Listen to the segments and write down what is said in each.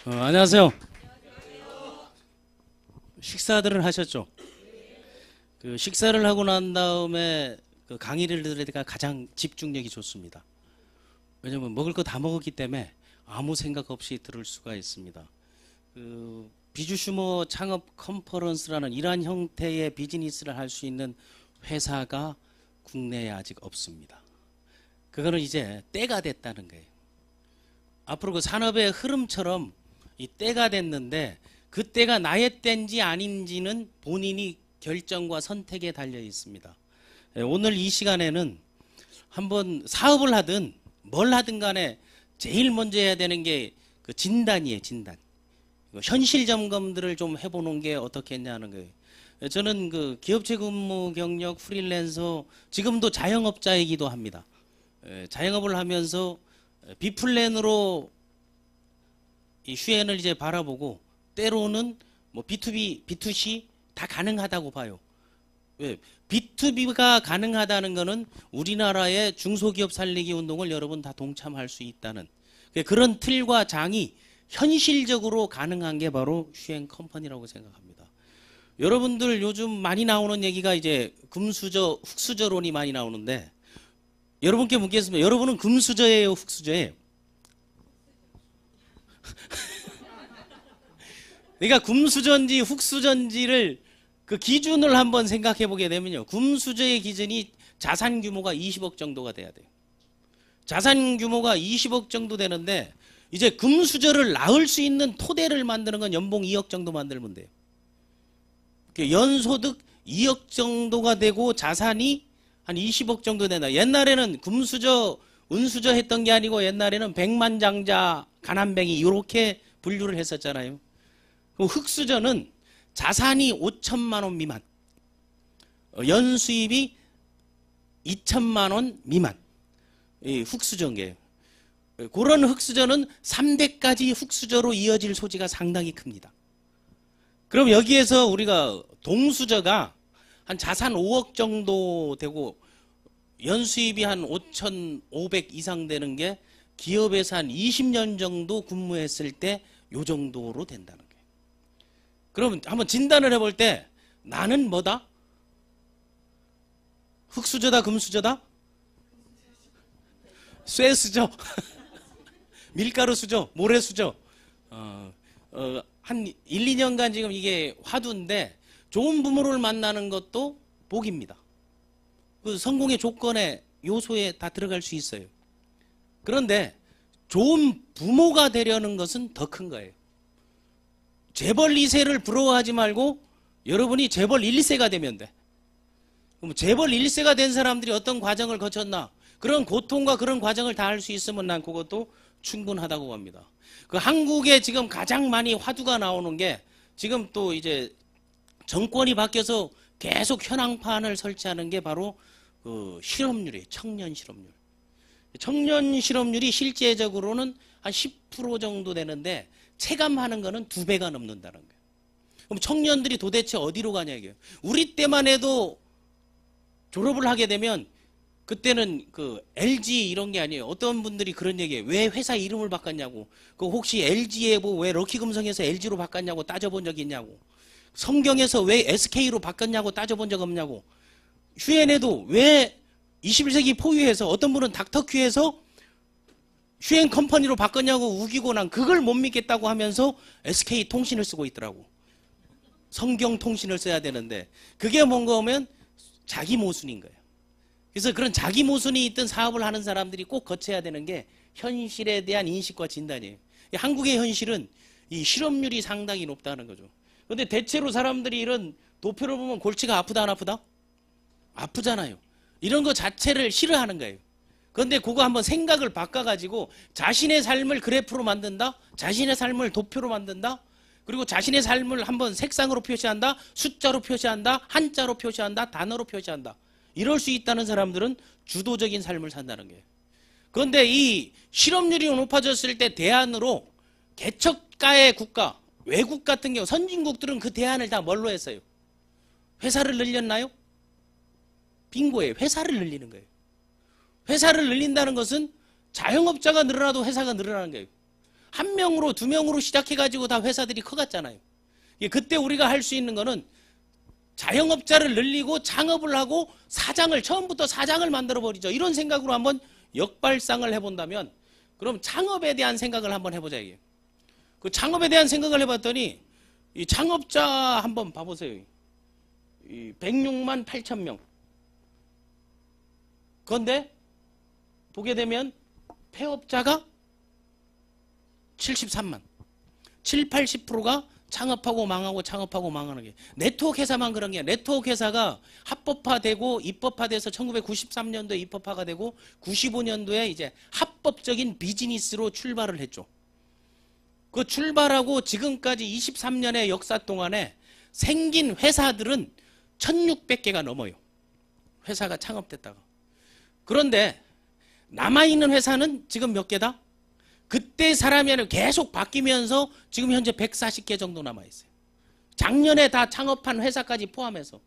안녕하세요. 식사들을 하셨죠? 그 식사를 하고 난 다음에 그 강의를 들을 때가 가장 집중력이 좋습니다. 왜냐면 먹을 거 다 먹었기 때문에 아무 생각 없이 들을 수가 있습니다. 그 비주슈머 창업 컨퍼런스라는 이러한 형태의 비즈니스를 할 수 있는 회사가 국내에 아직 없습니다. 그거는 이제 때가 됐다는 거예요. 앞으로 그 산업의 흐름처럼 이 때가 됐는데 그 때가 나의 때인지 아닌지는 본인이 결정과 선택에 달려 있습니다. 오늘 이 시간에는 한번 사업을 하든 뭘 하든 간에 제일 먼저 해야 되는 게 그 진단이에요. 진단. 현실 점검들을 좀 해보는 게 어떻겠냐는 거예요. 저는 그 기업체 근무 경력 프리랜서 지금도 자영업자이기도 합니다. 자영업을 하면서 비플랜으로 이 휴엔을 이제 바라보고 때로는 뭐 B2B, B2C 다 가능하다고 봐요. 왜? B2B가 가능하다는 거는 우리나라의 중소기업 살리기 운동을 여러분 다 동참할 수 있다는 그런 틀과 장이 현실적으로 가능한 게 바로 휴엔 컴퍼니라고 생각합니다. 여러분들 요즘 많이 나오는 얘기가 이제 금수저, 흙수저론이 많이 나오는데 여러분께 묻겠습니다. 여러분은 금수저예요, 흙수저예요? 그러니까 금수저인지 흙수저인지를 그 기준을 한번 생각해 보게 되면요. 금수저의 기준이 자산 규모가 20억 정도가 돼야 돼요. 자산 규모가 20억 정도 되는데 이제 금수저를 낳을 수 있는 토대를 만드는 건 연봉 2억 정도 만들면 돼요. 연소득 2억 정도가 되고 자산이 한 20억 정도 된다. 옛날에는 금수저, 은수저 했던 게 아니고 옛날에는 백만장자, 가난뱅이 이렇게 분류를 했었잖아요. 흙수저는 자산이 5천만 원 미만, 연수입이 2천만 원 미만, 이 흙수저인게요. 그런 흙수저는 300가지 흙수저로 이어질 소지가 상당히 큽니다. 그럼 여기에서 우리가 동수저가 한 자산 5억 정도 되고 연수입이 한 5,500 이상 되는 게 기업에서 한 20년 정도 근무했을 때 요 정도로 된다는 거예요. 그럼 한번 진단을 해볼 때 나는 뭐다? 흙수저다, 금수저다? 쇠수저, 밀가루수저, 모래수저. 한 1, 2년간 지금 이게 화두인데 좋은 부모를 만나는 것도 복입니다. 그 성공의 조건에 요소에 다 들어갈 수 있어요. 그런데 좋은 부모가 되려는 것은 더 큰 거예요. 재벌 2세를 부러워하지 말고 여러분이 재벌 1세가 되면 돼. 그럼 재벌 1세가 된 사람들이 어떤 과정을 거쳤나? 그런 고통과 그런 과정을 다 할 수 있으면 난 그것도 충분하다고 봅니다. 그 한국에 지금 가장 많이 화두가 나오는 게 지금 또 이제 정권이 바뀌어서 계속 현황판을 설치하는 게 바로 그 실업률이에요. 청년 실업률. 청년 실업률이 실제적으로는 한 10% 정도 되는데 체감하는 거는 2배가 넘는다는 거예요. 그럼 청년들이 도대체 어디로 가냐 이게요. 우리 때만 해도 졸업을 하게 되면 그때는 그 LG 이런 게 아니에요. 어떤 분들이 그런 얘기해요. 왜 회사 이름을 바꿨냐고. 그 혹시 LG에 뭐 왜 럭키금성에서 LG로 바꿨냐고 따져본 적 있냐고. 성경에서 왜 SK로 바꿨냐고 따져본 적 없냐고. 휴엔에도 왜 21세기 포유해서 어떤 분은 닥터큐에서 휴엔 컴퍼니로 바꿨냐고 우기고 난 그걸 못 믿겠다고 하면서 SK 통신을 쓰고 있더라고. 성경 통신을 써야 되는데 그게 뭔가 하면 자기 모순인 거예요. 그래서 그런 자기 모순이 있던 사업을 하는 사람들이 꼭 거쳐야 되는 게 현실에 대한 인식과 진단이에요. 한국의 현실은 이 실업률이 상당히 높다는 거죠. 그런데 대체로 사람들이 이런 도표를 보면 골치가 아프다 안 아프다? 아프잖아요. 이런 거 자체를 싫어하는 거예요. 그런데 그거 한번 생각을 바꿔가지고 자신의 삶을 그래프로 만든다? 자신의 삶을 도표로 만든다? 그리고 자신의 삶을 한번 색상으로 표시한다? 숫자로 표시한다? 한자로 표시한다? 단어로 표시한다? 이럴 수 있다는 사람들은 주도적인 삶을 산다는 거예요. 그런데 이 실업률이 높아졌을 때 대안으로 개척가의 국가, 외국 같은 경우 선진국들은 그 대안을 다 뭘로 했어요? 회사를 늘렸나요? 빙고예요. 회사를 늘리는 거예요. 회사를 늘린다는 것은 자영업자가 늘어나도 회사가 늘어나는 거예요. 한 명으로 두 명으로 시작해가지고 다 회사들이 커갔잖아요. 그때 우리가 할 수 있는 거는 자영업자를 늘리고 창업을 하고 처음부터 사장을 만들어버리죠. 이런 생각으로 한번 역발상을 해본다면 그럼 창업에 대한 생각을 한번 해보자. 이게. 그 창업에 대한 생각을 해봤더니 이 창업자 한번 봐보세요. 106만 8천 명. 그런데 보게 되면 폐업자가 73만. 7, 80%가 창업하고 망하고 창업하고 망하는 게. 네트워크 회사만 그런 게. 네트워크 회사가 합법화되고 입법화돼서 1993년도에 입법화가 되고 95년도에 이제 합법적인 비즈니스로 출발을 했죠. 그 출발하고 지금까지 23년의 역사 동안에 생긴 회사들은 1600개가 넘어요. 회사가 창업됐다가. 그런데 남아있는 회사는 지금 몇 개다? 그때 사람이 계속 바뀌면서 지금 현재 140개 정도 남아있어요. 작년에 다 창업한 회사까지 포함해서.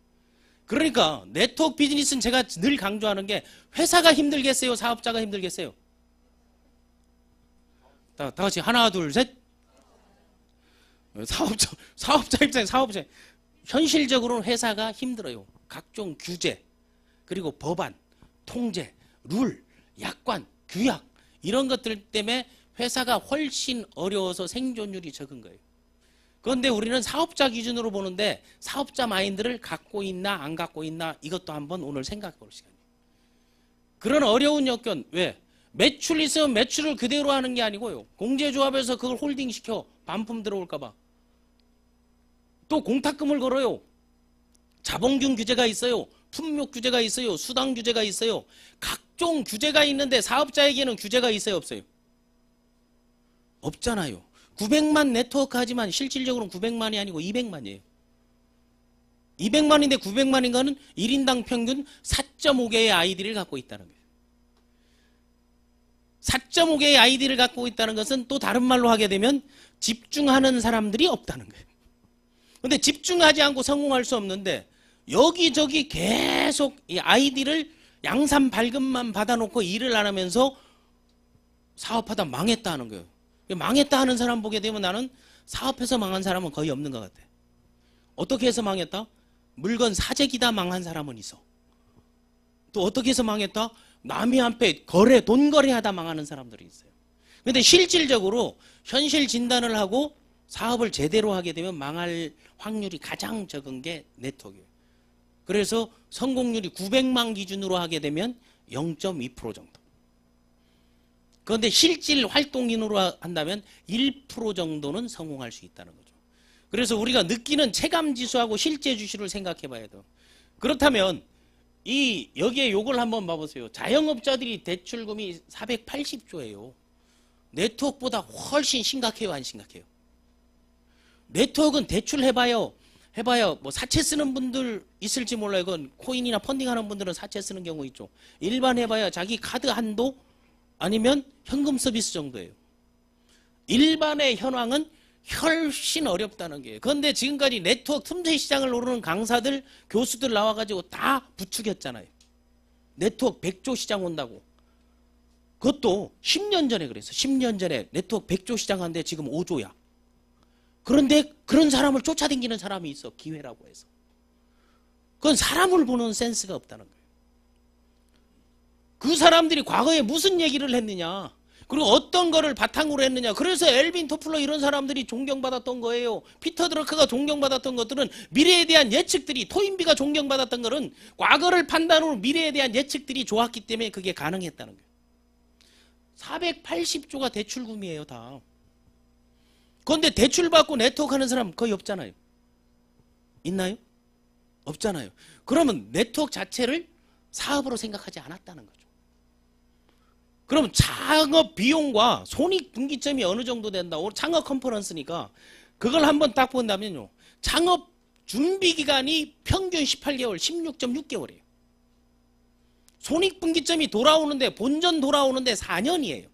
그러니까 네트워크 비즈니스는 제가 늘 강조하는 게 회사가 힘들겠어요? 사업자가 힘들겠어요? 다 같이 하나 둘 셋. 사업자 입장에 사업자. 현실적으로는 회사가 힘들어요. 각종 규제, 그리고 법안, 통제, 룰, 약관, 규약 이런 것들 때문에 회사가 훨씬 어려워서 생존율이 적은 거예요. 그런데 우리는 사업자 기준으로 보는데 사업자 마인드를 갖고 있나 안 갖고 있나 이것도 한번 오늘 생각해 볼 시간이에요. 그런 어려운 여건 왜? 매출 있으면 매출을 그대로 하는 게 아니고요. 공제조합에서 그걸 홀딩시켜 반품 들어올까 봐. 또 공탁금을 걸어요. 자본금 규제가 있어요. 품목 규제가 있어요. 수당 규제가 있어요. 각종 규제가 있는데 사업자에게는 규제가 있어요? 없어요? 없잖아요. 900만 네트워크 하지만 실질적으로는 900만이 아니고 200만이에요. 200만인데 900만인 거는 1인당 평균 4.5개의 아이디를 갖고 있다는 거예요. 4.5개의 아이디를 갖고 있다는 것은 또 다른 말로 하게 되면 집중하는 사람들이 없다는 거예요. 근데 집중하지 않고 성공할 수 없는데 여기저기 계속 이 아이디를 양산 발급만 받아놓고 일을 안 하면서 사업하다 망했다 하는 거예요. 망했다 하는 사람 보게 되면 나는 사업해서 망한 사람은 거의 없는 것 같아. 어떻게 해서 망했다? 물건 사재기다 망한 사람은 있어. 또 어떻게 해서 망했다? 남이 앞에 돈 거래하다 망하는 사람들이 있어요. 근데 실질적으로 현실 진단을 하고 사업을 제대로 하게 되면 망할 확률이 가장 적은 게 네트워크예요. 그래서 성공률이 900만 기준으로 하게 되면 0.2% 정도. 그런데 실질 활동인으로 한다면 1% 정도는 성공할 수 있다는 거죠. 그래서 우리가 느끼는 체감지수하고 실제 주시를 생각해 봐야 돼요. 그렇다면 여기에 요걸 한번 봐보세요. 자영업자들이 대출금이 480조예요. 네트워크보다 훨씬 심각해요, 안 심각해요? 네트워크는 대출 해봐요 뭐 사채 쓰는 분들 있을지 몰라요. 그건 코인이나 펀딩하는 분들은 사채 쓰는 경우 있죠. 일반 해봐야 자기 카드 한도 아니면 현금 서비스 정도예요. 일반의 현황은 훨씬 어렵다는 거예요. 그런데 지금까지 네트워크 틈새 시장을 노리는 강사들, 교수들 나와가지고 다 부추겼잖아요. 네트워크 100조 시장 온다고. 그것도 10년 전에 그랬어. 10년 전에 네트워크 100조 시장 한데 지금 5조야. 그런데 그런 사람을 쫓아다니는 사람이 있어. 기회라고 해서. 그건 사람을 보는 센스가 없다는 거예요. 그 사람들이 과거에 무슨 얘기를 했느냐. 그리고 어떤 거를 바탕으로 했느냐. 그래서 엘빈 토플러 이런 사람들이 존경받았던 거예요. 피터 드러커가 존경받았던 것들은 미래에 대한 예측들이, 토인비가 존경받았던 것은 과거를 판단으로 미래에 대한 예측들이 좋았기 때문에 그게 가능했다는 거예요. 480조가 대출금이에요, 다. 그런데 대출받고 네트워크 하는 사람 거의 없잖아요. 있나요? 없잖아요. 그러면 네트워크 자체를 사업으로 생각하지 않았다는 거죠. 그럼 창업 비용과 손익분기점이 어느 정도 된다? 창업 컨퍼런스니까 그걸 한번 딱 본다면요. 창업 준비 기간이 평균 18개월, 16.6개월이에요. 손익분기점이 돌아오는데, 본전 돌아오는데 4년이에요.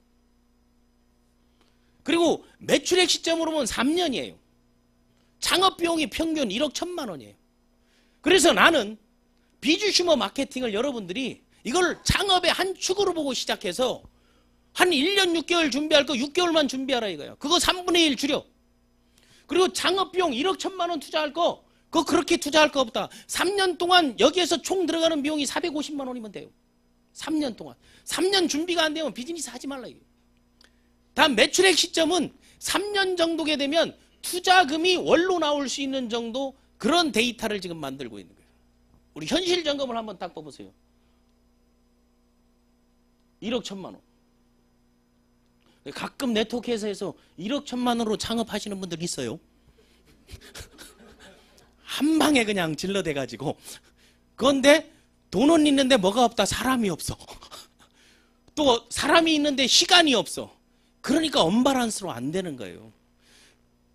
그리고 매출액 시점으로 보면 3년이에요. 창업 비용이 평균 1억 1천만 원이에요. 그래서 나는 비주슈머 마케팅을 여러분들이 이걸 창업의 한 축으로 보고 시작해서 한 1년 6개월 준비할 거 6개월만 준비하라 이거야. 그거 3분의 1 줄여. 그리고 창업비용 1억 1천만 원 투자할 거 그거 그렇게 투자할 거 없다. 3년 동안 여기에서 총 들어가는 비용이 450만 원이면 돼요. 3년 동안. 3년 준비가 안 되면 비즈니스 하지 말라 이거예요. 다음 매출액 시점은 3년 정도게 되면 투자금이 월로 나올 수 있는 정도 그런 데이터를 지금 만들고 있는 거예요. 우리 현실 점검을 한번 딱 뽑으세요. 1억 1천만 원. 가끔 네트워크 회사에서 1억 1천만 원으로 창업하시는 분들 있어요. 한 방에 그냥 질러대가지고. 그런데 돈은 있는데 뭐가 없다? 사람이 없어. 또 사람이 있는데 시간이 없어. 그러니까 언밸런스로 안 되는 거예요.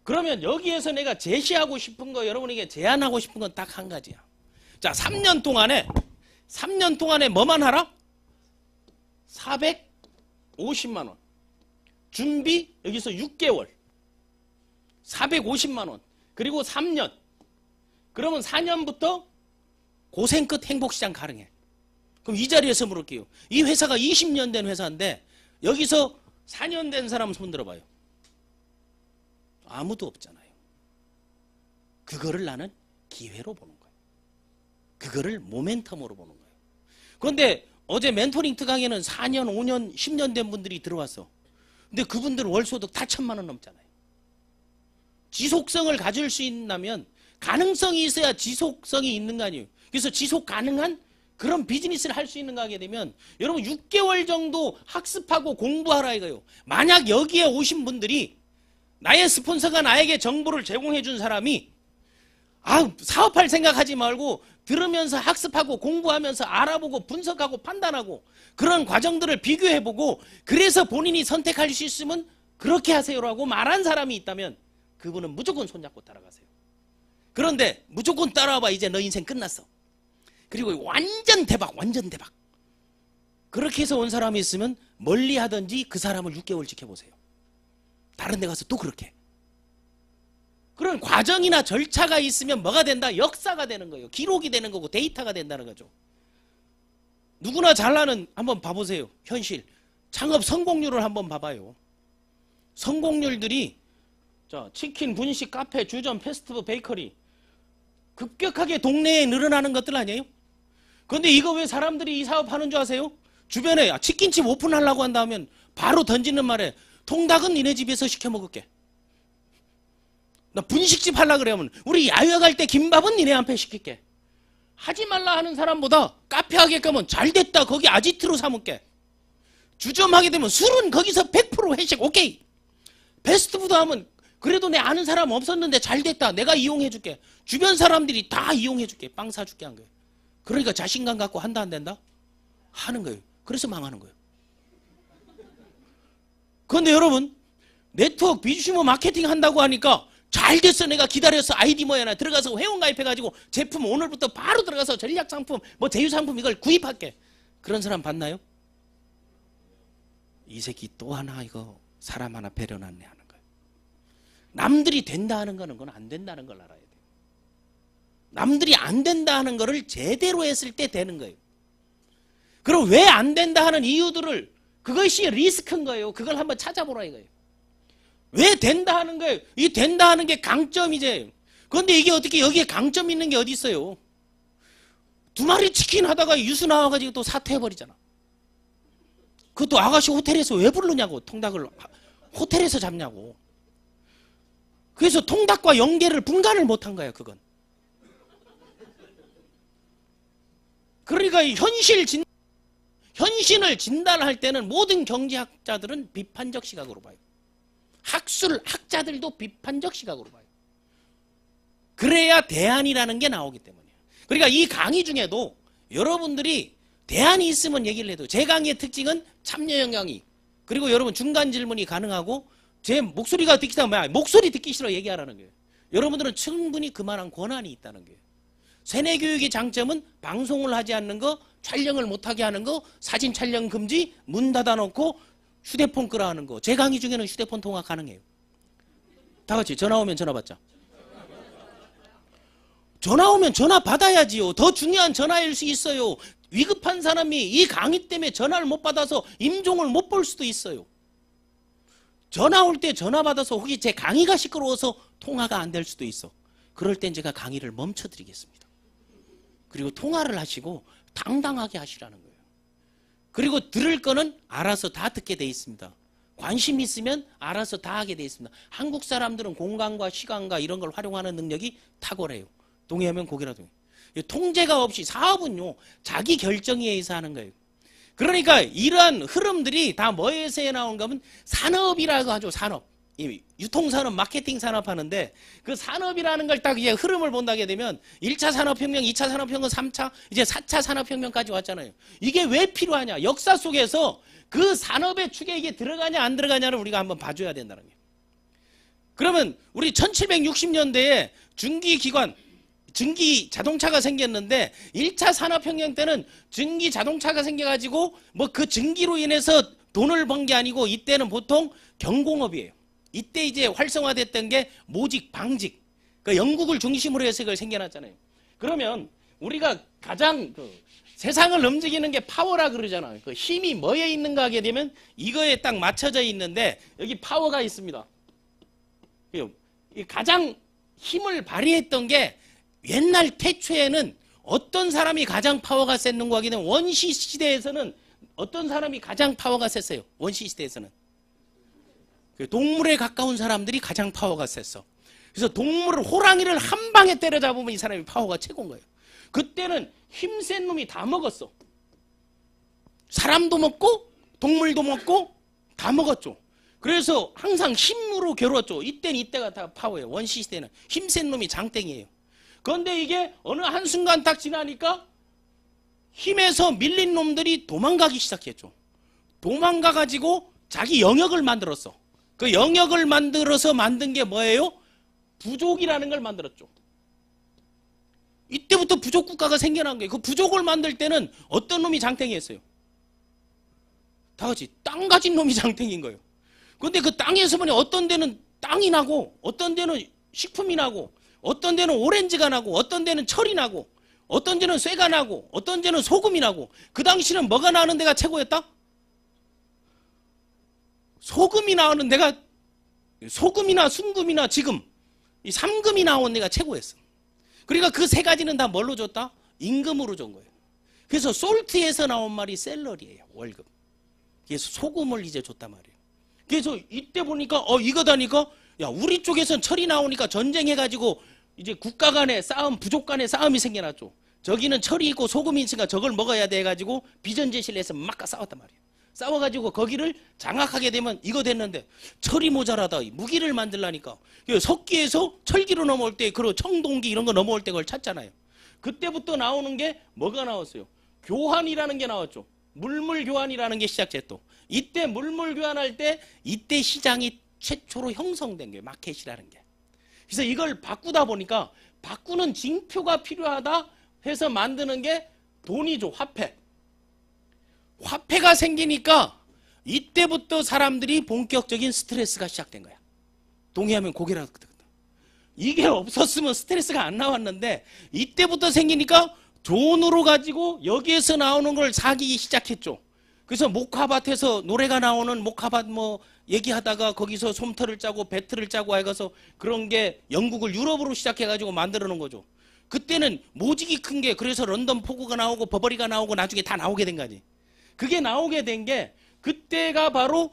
그러면 여기에서 내가 제시하고 싶은 거, 여러분에게 제안하고 싶은 건 딱 한 가지야. 자, 3년 동안에 뭐만 하라? 450만 원. 준비 여기서 6개월. 450만 원. 그리고 3년. 그러면 4년부터 고생 끝 행복시장 가능해. 그럼 이 자리에서 물을게요. 이 회사가 20년 된 회사인데 여기서 4년 된 사람 손 들어봐요. 아무도 없잖아요. 그거를 나는 기회로 보는 거예요. 그거를 모멘텀으로 보는 거예요. 그런데 어제 멘토링 특강에는 4년, 5년, 10년 된 분들이 들어왔어. 근데 그분들은 월소득 다 1,000만 원 넘잖아요. 지속성을 가질 수 있다면 가능성이 있어야 지속성이 있는 거 아니에요. 그래서 지속 가능한 그런 비즈니스를 할 수 있는 거 하게 되면 여러분 6개월 정도 학습하고 공부하라 이거예요. 만약 여기에 오신 분들이 나의 스폰서가 나에게 정보를 제공해 준 사람이 사업할 생각하지 말고 들으면서 학습하고 공부하면서 알아보고 분석하고 판단하고 그런 과정들을 비교해보고 그래서 본인이 선택할 수 있으면 그렇게 하세요라고 말한 사람이 있다면 그분은 무조건 손잡고 따라가세요. 그런데 무조건 따라와봐. 이제 너 인생 끝났어. 그리고 완전 대박. 그렇게 해서 온 사람이 있으면 멀리 하든지 그 사람을 6개월 지켜보세요. 다른 데 가서 또 그렇게. 그런 과정이나 절차가 있으면 뭐가 된다? 역사가 되는 거예요. 기록이 되는 거고 데이터가 된다는 거죠. 누구나 잘나는 한번 봐보세요. 현실. 창업 성공률을 한번 봐봐요. 성공률들이 치킨, 분식, 카페, 주점, 패스트푸드, 베이커리 급격하게 동네에 늘어나는 것들 아니에요? 그런데 이거 왜 사람들이 이 사업하는 줄 아세요? 주변에 치킨집 오픈하려고 한다면 바로 던지는 말에 통닭은 니네 집에서 시켜 먹을게. 나 분식집 하려고 그러면 우리 야외 갈 때 김밥은 니네 한패 시킬게. 하지 말라 하는 사람보다 카페 하게끔 잘 됐다 거기 아지트로 사 먹게. 주점 하게 되면 술은 거기서 100% 회식 오케이. 패스트푸드 하면 그래도 내 아는 사람 없었는데 잘 됐다 내가 이용해 줄게. 주변 사람들이 다 이용해 줄게. 빵 사줄게 한 거예요. 그러니까 자신감 갖고 한다 안 된다? 하는 거예요. 그래서 망하는 거예요. 그런데 여러분 네트워크 비즈니스 마케팅 한다고 하니까 잘 됐어 내가 기다렸어 아이디 뭐야 나 들어가서 회원가입해가지고 제품 오늘부터 바로 들어가서 전략상품 뭐 제휴상품 이걸 구입할게. 그런 사람 봤나요? 이 새끼 또 하나 이거 사람 하나 배려놨네 하는 거예요. 남들이 된다 하는 거는 그건 안 된다는 걸 알아야 돼요. 남들이 안 된다 하는 거를 제대로 했을 때 되는 거예요. 그럼 왜 안 된다 하는 이유들을 그것이 리스크인 거예요. 그걸 한번 찾아보라 이거예요. 왜 된다 하는 거예요? 이 된다 하는 게 강점이지. 그런데 이게 어떻게 여기에 강점 있는 게 어디 있어요? 2마리 치킨 하다가 유수 나와가지고 또 사퇴해버리잖아. 그것도 아가씨 호텔에서 왜 부르냐고. 통닭을 호텔에서 잡냐고. 그래서 통닭과 연계를 분간을 못한 거야 그건. 그러니까 현실을 진단할 때는 모든 경제학자들은 비판적 시각으로 봐요. 학자들도 비판적 시각으로 봐요. 그래야 대안이라는 게 나오기 때문이에요. 그러니까 이 강의 중에도 여러분들이 대안이 있으면 얘기를 해도 제 강의의 특징은 참여형 강의 그리고 여러분 중간 질문이 가능하고 제 목소리가 듣기 싫으면 목소리 듣기 싫어 얘기하라는 거예요. 여러분들은 충분히 그만한 권한이 있다는 거예요. 세뇌교육의 장점은 방송을 하지 않는 거, 촬영을 못하게 하는 거, 사진 촬영 금지, 문 닫아놓고 휴대폰 끄라 하는 거. 제 강의 중에는 휴대폰 통화 가능해요. 다 같이 전화 오면 전화 받자. 전화 오면 전화 받아야지요. 더 중요한 전화일 수 있어요. 위급한 사람이 이 강의 때문에 전화를 못 받아서 임종을 못 볼 수도 있어요. 전화 올 때 전화 받아서 혹시 제 강의가 시끄러워서 통화가 안 될 수도 있어. 그럴 땐 제가 강의를 멈춰드리겠습니다. 그리고 통화를 하시고 당당하게 하시라는 거예요. 그리고 들을 거는 알아서 다 듣게 돼 있습니다. 관심 있으면 알아서 다 하게 돼 있습니다. 한국 사람들은 공간과 시간과 이런 걸 활용하는 능력이 탁월해요. 동의하면 고개라도. 통제가 없이 사업은요, 자기 결정에 의해서 하는 거예요. 그러니까 이러한 흐름들이 다 뭐에서 나온가 하면 산업이라고 하죠. 산업. 유통산업, 마케팅 산업 하는데 그 산업이라는 걸 딱 이제 흐름을 본다게 되면 1차 산업혁명, 2차 산업혁명, 3차, 이제 4차 산업혁명까지 왔잖아요. 이게 왜 필요하냐? 역사 속에서 그 산업의 축에 이게 들어가냐 안 들어가냐를 우리가 한번 봐줘야 된다는 거예요. 그러면 우리 1760년대에 중기기관, 증기 자동차가 생겼는데 1차 산업혁명 때는 증기 자동차가 생겨가지고 뭐 그 증기로 인해서 돈을 번 게 아니고 이때는 보통 경공업이에요. 이때 이제 활성화됐던 게 모직, 방직, 그 영국을 중심으로 해서 그걸 생겨났잖아요. 그러면 우리가 가장 세상을 움직이는 게 파워라 그러잖아요. 그 힘이 뭐에 있는가 하게 되면 이거에 딱 맞춰져 있는데 여기 파워가 있습니다. 가장 힘을 발휘했던 게 옛날 태초에는 어떤 사람이 가장 파워가 셌는가 하게 되면 원시 시대에서는 어떤 사람이 가장 파워가 셌어요. 원시 시대에서는. 동물에 가까운 사람들이 가장 파워가 셌어. 그래서 동물을, 호랑이를 한 방에 때려잡으면 이 사람이 파워가 최고인 거예요. 그때는 힘센 놈이 다 먹었어. 사람도 먹고 동물도 먹고 다 먹었죠. 그래서 항상 힘으로 겨뤘죠. 이때는 이때가 다 파워예요. 원시 시대는 힘센 놈이 장땡이에요. 그런데 이게 어느 한순간 딱 지나니까 힘에서 밀린 놈들이 도망가기 시작했죠. 도망가가지고 자기 영역을 만들었어. 그 영역을 만들어서 만든 게 뭐예요? 부족이라는 걸 만들었죠. 이때부터 부족 국가가 생겨난 거예요. 그 부족을 만들 때는 어떤 놈이 장땡이었어요? 다 같이 땅 가진 놈이 장땡인 거예요. 그런데 그 땅에서 보니 어떤 데는 땅이 나고 어떤 데는 식품이 나고 어떤 데는 오렌지가 나고 어떤 데는 철이 나고 어떤 데는 쇠가 나고 어떤 데는 소금이 나고 그 당시는 뭐가 나는 데가 최고였다? 소금이 나오는 데가 소금이나 순금이나 지금 이 삼금이 나온 데가 최고였어. 그러니까 그 세 가지는 다 뭘로 줬다? 임금으로 준 거예요. 그래서 솔트에서 나온 말이 샐러리예요. 월급. 그래서 소금을 이제 줬단 말이에요. 그래서 이때 보니까 이거다니까 야 우리 쪽에선 철이 나오니까 전쟁해가지고 이제 국가 간의 싸움, 부족 간의 싸움이 생겨났죠. 저기는 철이 있고 소금이 있으니까 저걸 먹어야 돼 가지고 비전제시를 해서 막 싸웠단 말이에요. 싸워가지고 거기를 장악하게 되면 이거 됐는데 철이 모자라다. 무기를 만들라니까. 석기에서 철기로 넘어올 때 그리고 청동기 이런 거 넘어올 때 그걸 찾잖아요. 그때부터 나오는 게 뭐가 나왔어요? 교환이라는 게 나왔죠. 물물 교환이라는 게 시작됐죠. 이때 물물 교환할 때 이때 시장이 최초로 형성된 거예요. 마켓이라는 게. 그래서 이걸 바꾸다 보니까 바꾸는 징표가 필요하다 해서 만드는 게 돈이죠. 화폐. 화폐가 생기니까 이때부터 사람들이 본격적인 스트레스가 시작된 거야. 동의하면 고개라도 끄덕끄덕. 이게 없었으면 스트레스가 안 나왔는데 이때부터 생기니까 돈으로 가지고 여기에서 나오는 걸 사기 시작했죠. 그래서 목화밭에서 노래가 나오는 목화밭 뭐 얘기하다가 거기서 솜털을 짜고 배틀을 짜고 해가서 그런 게 영국을 유럽으로 시작해가지고 만들어 놓은 거죠. 그때는 모직이 큰 게 그래서 런던 포구가 나오고 버버리가 나오고 나중에 다 나오게 된 거지. 그게 나오게 된 게 그때가 바로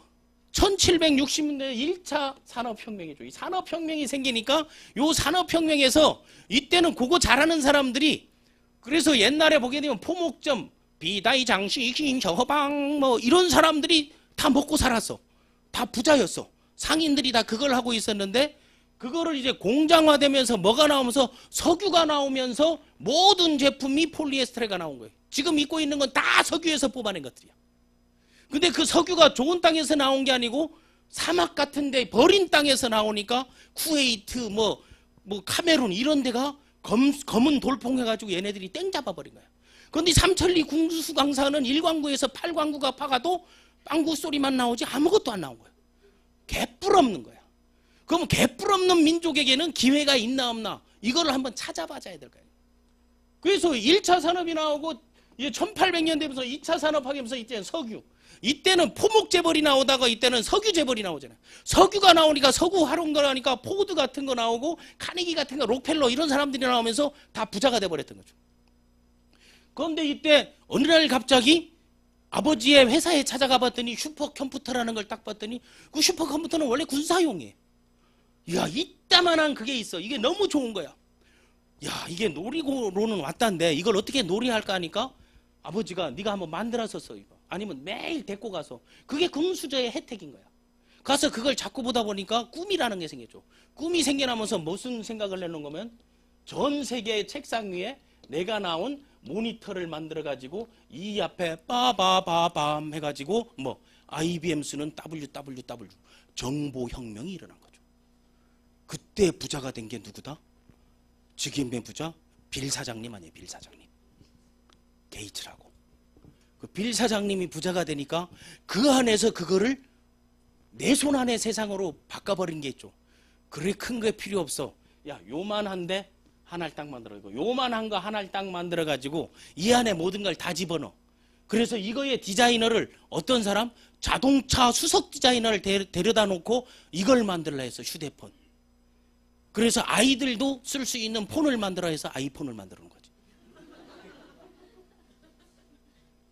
1760년대 1차 산업혁명이죠. 이 산업혁명이 생기니까 요 산업혁명에서 이때는 그거 잘하는 사람들이 그래서 옛날에 보게 되면 포목점, 비다이 장식, 셔허방 뭐 이런 사람들이 다 먹고 살았어. 다 부자였어. 상인들이 다 그걸 하고 있었는데 그거를 이제 공장화되면서 뭐가 나오면서 석유가 나오면서 모든 제품이 폴리에스테르가 나온 거예요. 지금 입고 있는 건 다 석유에서 뽑아낸 것들이야. 근데 그 석유가 좋은 땅에서 나온 게 아니고 사막 같은 데 버린 땅에서 나오니까 쿠웨이트 뭐 카메룬 이런 데가 검은 돌풍 해가지고 얘네들이 땡 잡아버린 거야. 그런데 삼천리 궁수강산은 1광구에서 8광구가 파가도 빵구 소리만 나오지 아무것도 안 나온 거야. 개뿔 없는 거야. 그러면 개뿔 없는 민족에게는 기회가 있나 없나 이거를 한번 찾아봐야 될 거예요. 그래서 1차 산업이 나오고 이제 1800년 되면서 2차 산업화하면서 이때는 석유. 이때는 포목 재벌이 나오다가 이때는 석유 재벌이 나오잖아요. 석유가 나오니까 석유 활용도 하니까 포드 같은 거 나오고 카네기 같은 거 록펠러 이런 사람들이 나오면서 다 부자가 돼버렸던 거죠. 그런데 이때 어느 날 갑자기 아버지의 회사에 찾아가 봤더니 슈퍼컴퓨터라는 걸 딱 봤더니 그 슈퍼컴퓨터는 원래 군사용이에요. 이야, 이따만한 그게 있어. 이게 너무 좋은 거야. 야, 이게 놀이고로는 왔단데 이걸 어떻게 놀이할까 하니까 아버지가 네가 한번 만들어서 써 이거. 아니면 매일 데리고 가서. 그게 금수저의 혜택인 거야. 가서 그걸 자꾸 보다 보니까 꿈이라는 게 생겼죠. 꿈이 생겨나면서 무슨 생각을 내는 거면 전 세계의 책상 위에 내가 나온 모니터를 만들어 가지고 이 앞에 빠바바밤 해가지고 뭐 IBM 쓰는 WWW 정보혁명이 일어난 거죠. 그때 부자가 된 게 누구다? 지금의 부자 빌 사장님 아니에요. 빌 사장님. 게이츠라고. 그 빌 사장님이 부자가 되니까 그 안에서 그거를 내 손 안의 세상으로 바꿔버린 게 있죠. 그래 큰 게 필요 없어. 야, 요만한데 하나를 딱 만들어가지고 요만한 거 하나를 딱 만들어가지고 이 안에 모든 걸 다 집어넣어. 그래서 이거의 디자이너를 어떤 사람? 자동차 수석 디자이너를 데려다 놓고 이걸 만들라 해서 휴대폰. 그래서 아이들도 쓸 수 있는 폰을 만들어 해서 아이폰을 만들어 놓은 거지.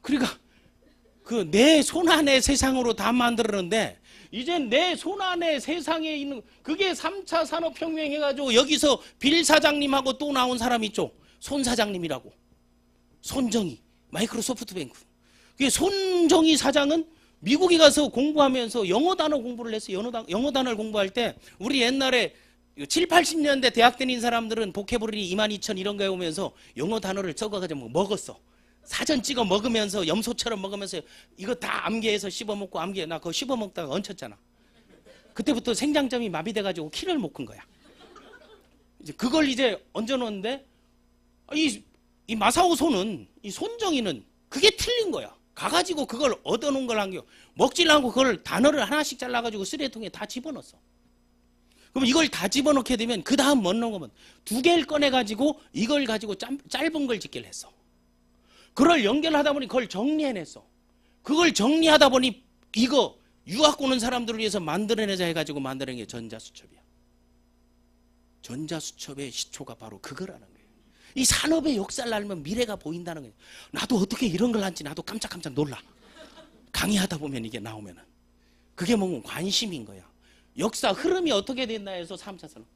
그러니까 그 내 손 안의 세상으로 다 만들었는데 이제 내 손 안의 세상에 있는 그게 3차 산업혁명 해가지고 여기서 빌 사장님하고 또 나온 사람 있죠. 손 사장님이라고. 손정희 마이크로소프트뱅크. 그게 손정희 사장은 미국에 가서 공부하면서 영어 단어 공부를 했어요. 영어 단어를 공부할 때 우리 옛날에 7, 80년대 대학 다닌 사람들은 보케블러리 22,000 이런 거에 오면서 영어 단어를 적어가지고 먹었어. 사전 찍어 먹으면서 염소처럼 먹으면서 이거 다 암기해서 씹어먹고 암기해. 나 그거 씹어먹다가 얹혔잖아. 그때부터 생장점이 마비돼가지고 키를 못 큰 거야. 이제 그걸 이제 얹어놓는데 이 마사오 손은 이 손정이는 그게 틀린 거야. 가가지고 그걸 얻어놓은 걸 한겨. 먹질 않고 그걸 단어를 하나씩 잘라가지고 쓰레기통에 다 집어넣었어. 그럼 이걸 다 집어넣게 되면 그 다음 뭐 넣는 거면 2개를 꺼내가지고 이걸 가지고 짧은 걸 짓기를 했어. 그걸 연결하다 보니 그걸 정리해냈어. 그걸 정리하다 보니 이거 유학 오는 사람들을 위해서 만들어내자 해가지고 만들어낸 게 전자수첩이야. 전자수첩의 시초가 바로 그거라는 거예요. 이 산업의 역사를 알면 미래가 보인다는 거예요. 나도 어떻게 이런 걸 한지 나도 깜짝깜짝 놀라. 강의하다 보면 이게 나오면은. 그게 뭔가 관심인 거야. 역사 흐름이 어떻게 됐나 해서 3차 산업.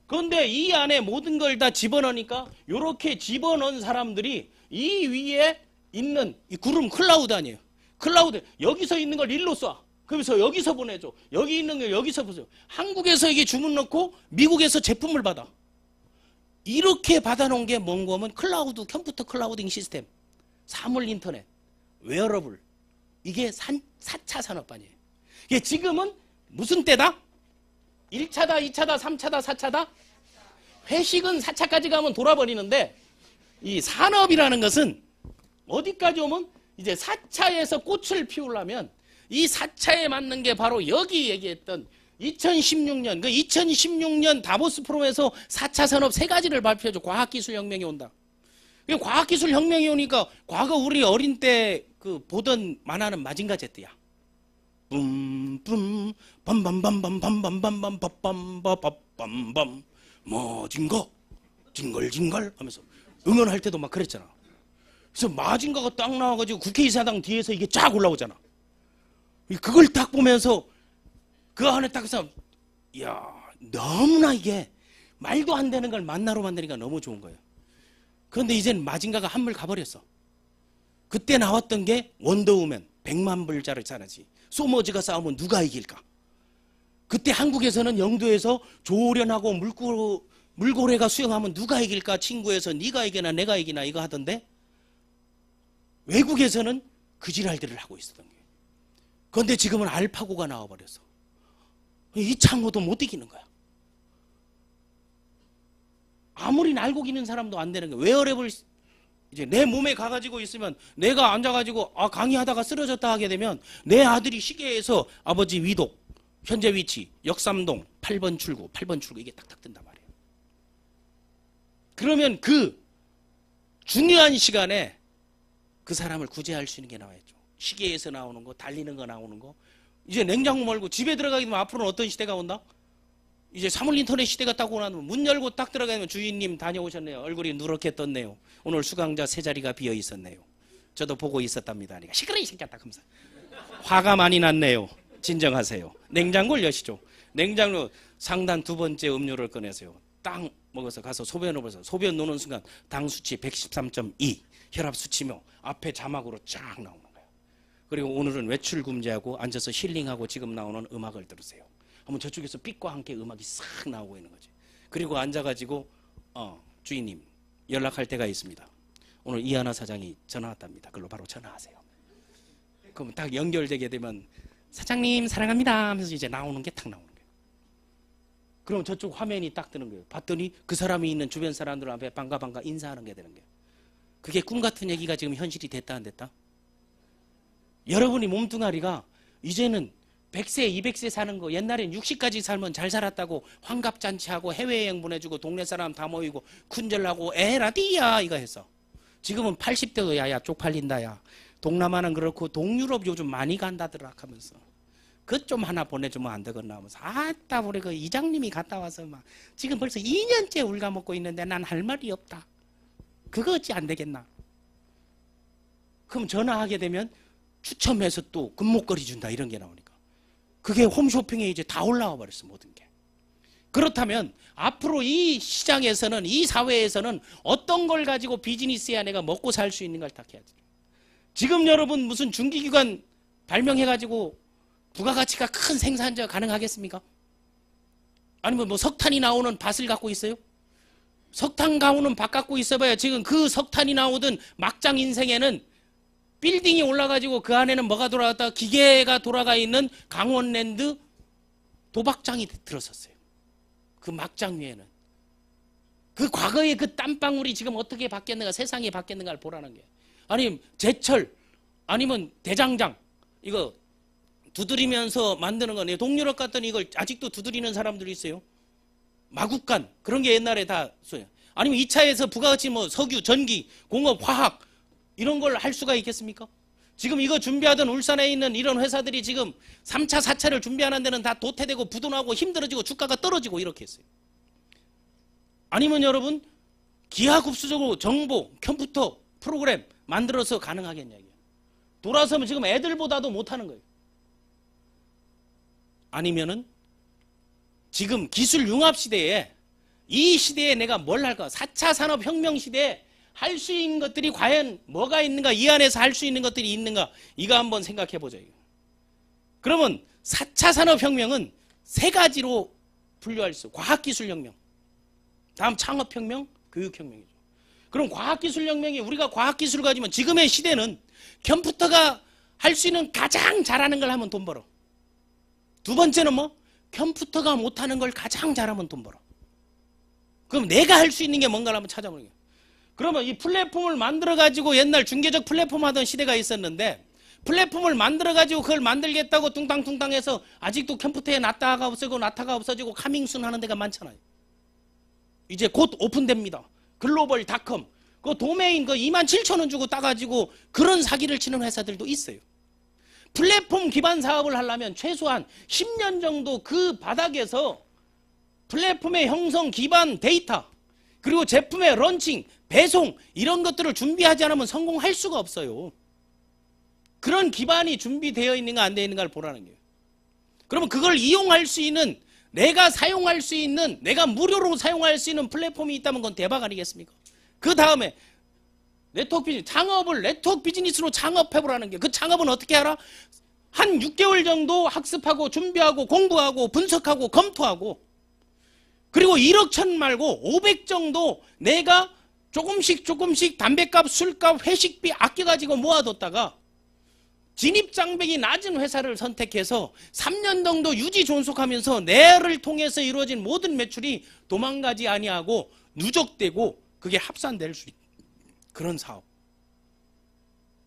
그런데 이 안에 모든 걸 다 집어넣으니까 이렇게 집어넣은 사람들이 이 위에 있는 이 구름 클라우드 아니에요. 클라우드 여기서 있는 걸 일로 쏴. 그러면서 여기서 보내줘. 여기 있는 걸 여기서 보세요. 한국에서 이게 주문 넣고 미국에서 제품을 받아. 이렇게 받아놓은 게 뭔 거면 클라우드 컴퓨터 클라우딩 시스템, 사물 인터넷, 웨어러블. 이게 4차 산업반이에요. 이게 지금은 무슨 때다? 1차다, 2차다, 3차다, 4차다? 회식은 4차까지 가면 돌아버리는데 이 산업이라는 것은 어디까지 오면 이제 4차에서 꽃을 피우려면 이 4차에 맞는 게 바로 여기 얘기했던 2016년, 그 2016년 다보스 포럼에서 4차 산업 3가지를 발표해줘. 과학기술혁명이 온다. 과학기술혁명이 오니까 과거 우리 어린 때 그 보던 만화는 마징가 제트야. 뿜뿜 밤밤밤밤밤밤밤밤 밥밤밤밤밤 마징가 징걸징걸 하면서 응원할 때도 막 그랬잖아. 그래서 마징가가 딱 나와가지고 국회의사당 뒤에서 이게 쫙 올라오잖아. 그걸 딱 보면서 그 안에 딱 해서 야 너무나 이게 말도 안 되는 걸 만나로 만드니까 너무 좋은 거예요. 그런데 이제는 마징가가 한물 가버렸어. 그때 나왔던 게 원더우맨 100만 불자를 짜내지. 소머즈가 싸우면 누가 이길까? 그때 한국에서는 영도에서 조련하고 물고래가 수영하면 누가 이길까? 친구에서 네가 이기나 내가 이기나 이거 하던데 외국에서는 그 지랄들을 하고 있었던 거예요. 그런데 지금은 알파고가 나와버렸어. 이창호도 못 이기는 거야. 아무리 날고 기는 사람도 안 되는 거야. 웨어랩을 이제 내 몸에 가가지고 있으면 내가 앉아가지고 강의하다가 쓰러졌다 하게 되면 내 아들이 시계에서 아버지 위독, 현재 위치, 역삼동, 8번 출구 이게 딱딱 뜬단 말이에요. 그러면 그 중요한 시간에 그 사람을 구제할 수 있는 게 나와야죠. 시계에서 나오는 거, 달리는 거 나오는 거. 이제 냉장고 말고 집에 들어가게 되면 앞으로는 어떤 시대가 온다? 이제 사물 인터넷 시대가 딱 오고 나면 문 열고 딱 들어가면 주인님 다녀오셨네요. 얼굴이 누렇게 떴네요. 오늘 수강자 세 자리가 비어 있었네요. 저도 보고 있었답니다. 그러니까 시끄러 이 새끼야 딱 하면서 화가 많이 났네요. 진정하세요. 냉장고를 여시죠. 냉장고 상단 두 번째 음료를 꺼내세요. 딱 먹어서 가서 소변을 보세요. 소변 노는 순간 당 수치 113.2 혈압 수치며 앞에 자막으로 쫙 나오는 거예요. 그리고 오늘은 외출 금지하고 앉아서 힐링하고 지금 나오는 음악을 들으세요. 한번 저쪽에서 빛과 함께 음악이 싹 나오고 있는 거지. 그리고 앉아가지고 주인님 연락할 때가 있습니다. 오늘 이하나 사장이 전화 왔답니다. 그걸로 바로 전화하세요. 그럼 딱 연결되게 되면 사장님 사랑합니다 하면서 이제 나오는 게 딱 나오는 거예요. 그럼 저쪽 화면이 딱 뜨는 거예요. 봤더니 그 사람이 있는 주변 사람들 앞에 반가 인사하는 게 되는 거예요. 그게 꿈 같은 얘기가 지금 현실이 됐다 안 됐다? 여러분이 몸뚱아리가 이제는 100세 200세 사는 거 옛날엔 60까지 살면 잘 살았다고 환갑잔치하고 해외여행 보내주고 동네 사람 다 모이고 군절하고 에라디야 이거 했어. 지금은 80대도 야야 쪽팔린다 야. 동남아는 그렇고 동유럽 요즘 많이 간다더라 하면서 그 좀 하나 보내주면 안 되겠나 하면서 아따 우리 그 이장님이 갔다 와서 막 지금 벌써 2년째 울가먹고 있는데 난 할 말이 없다. 그거 어찌 안 되겠나. 그럼 전화하게 되면 추첨해서 또 금목걸이 준다 이런 게 나오니까 그게 홈쇼핑에 이제 다 올라와 버렸어 모든 게. 그렇다면 앞으로 이 시장에서는 이 사회에서는 어떤 걸 가지고 비즈니스야 내가 먹고 살 수 있는가를 딱 해야지. 지금 여러분 무슨 중기기관 발명해가지고 부가가치가 큰 생산자 가능하겠습니까? 아니면 뭐 석탄이 나오는 밭을 갖고 있어요? 석탄 가오는 밭 갖고 있어봐야 지금 그 석탄이 나오던 막장 인생에는 빌딩이 올라가지고 그 안에는 뭐가 돌아갔다 기계가 돌아가 있는 강원랜드 도박장이 들어섰어요. 그 막장 위에는. 그 과거의 그 땀방울이 지금 어떻게 바뀌었는가 세상이 바뀌었는가를 보라는 게. 아니면 제철 아니면 대장장 이거 두드리면서 만드는 거네. 동유럽 갔더니 이걸 아직도 두드리는 사람들이 있어요. 마구간 그런 게 옛날에 다 써요. 아니면 2차에서 부가가치 뭐 석유, 전기, 공업, 화학 이런 걸 할 수가 있겠습니까? 지금 이거 준비하던 울산에 있는 이런 회사들이 지금 3차, 4차를 준비하는 데는 다 도태되고 부도나고 힘들어지고 주가가 떨어지고 이렇게 했어요. 아니면 여러분 기하급수적으로 정보, 컴퓨터, 프로그램 만들어서 가능하겠냐 이게. 돌아서면 지금 애들보다도 못하는 거예요. 아니면은 지금 기술 융합 시대에 이 시대에 내가 뭘 할까? 4차 산업혁명 시대에 할 수 있는 것들이 과연 뭐가 있는가? 이 안에서 할 수 있는 것들이 있는가? 이거 한번 생각해 보자. 그러면 4차 산업혁명은 세 가지로 분류할 수 있어요. 과학기술혁명, 다음 창업혁명, 교육혁명이죠. 그럼 과학기술혁명이 우리가 과학기술을 가지면 지금의 시대는 컴퓨터가 할 수 있는 가장 잘하는 걸 하면 돈 벌어. 두 번째는 뭐? 컴퓨터가 못하는 걸 가장 잘하면 돈 벌어. 그럼 내가 할 수 있는 게 뭔가를 한번 찾아보는 거예요. 그러면 이 플랫폼을 만들어가지고 옛날 중개적 플랫폼 하던 시대가 있었는데 플랫폼을 만들어가지고 그걸 만들겠다고 뚱땅뚱땅 해서 아직도 컴퓨터에 나타가 없어지고 나타가 없어지고 카밍순 하는 데가 많잖아요. 이제 곧 오픈됩니다. 글로벌닷컴 그 도메인 그 27,000원 주고 따가지고 그런 사기를 치는 회사들도 있어요. 플랫폼 기반 사업을 하려면 최소한 10년 정도 그 바닥에서 플랫폼의 형성 기반 데이터 그리고 제품의 런칭, 배송 이런 것들을 준비하지 않으면 성공할 수가 없어요. 그런 기반이 준비되어 있는가 안 되어 있는가를 보라는 거예요. 그러면 그걸 이용할 수 있는 내가 사용할 수 있는 내가 무료로 사용할 수 있는 플랫폼이 있다면 그건 대박 아니겠습니까? 그 다음에 네트워크 비즈니스, 창업을 네트워크 비즈니스로 창업해보라는 게 그 창업은 어떻게 알아? 한 6개월 정도 학습하고 준비하고 공부하고 분석하고 검토하고 그리고 1억 천 말고 500 정도 내가 조금씩 담배값, 술값, 회식비 아껴가지고 모아뒀다가 진입장벽이 낮은 회사를 선택해서 3년 정도 유지 존속하면서 내를 통해서 이루어진 모든 매출이 도망가지 아니하고 누적되고 그게 합산될 수 있는 그런 사업.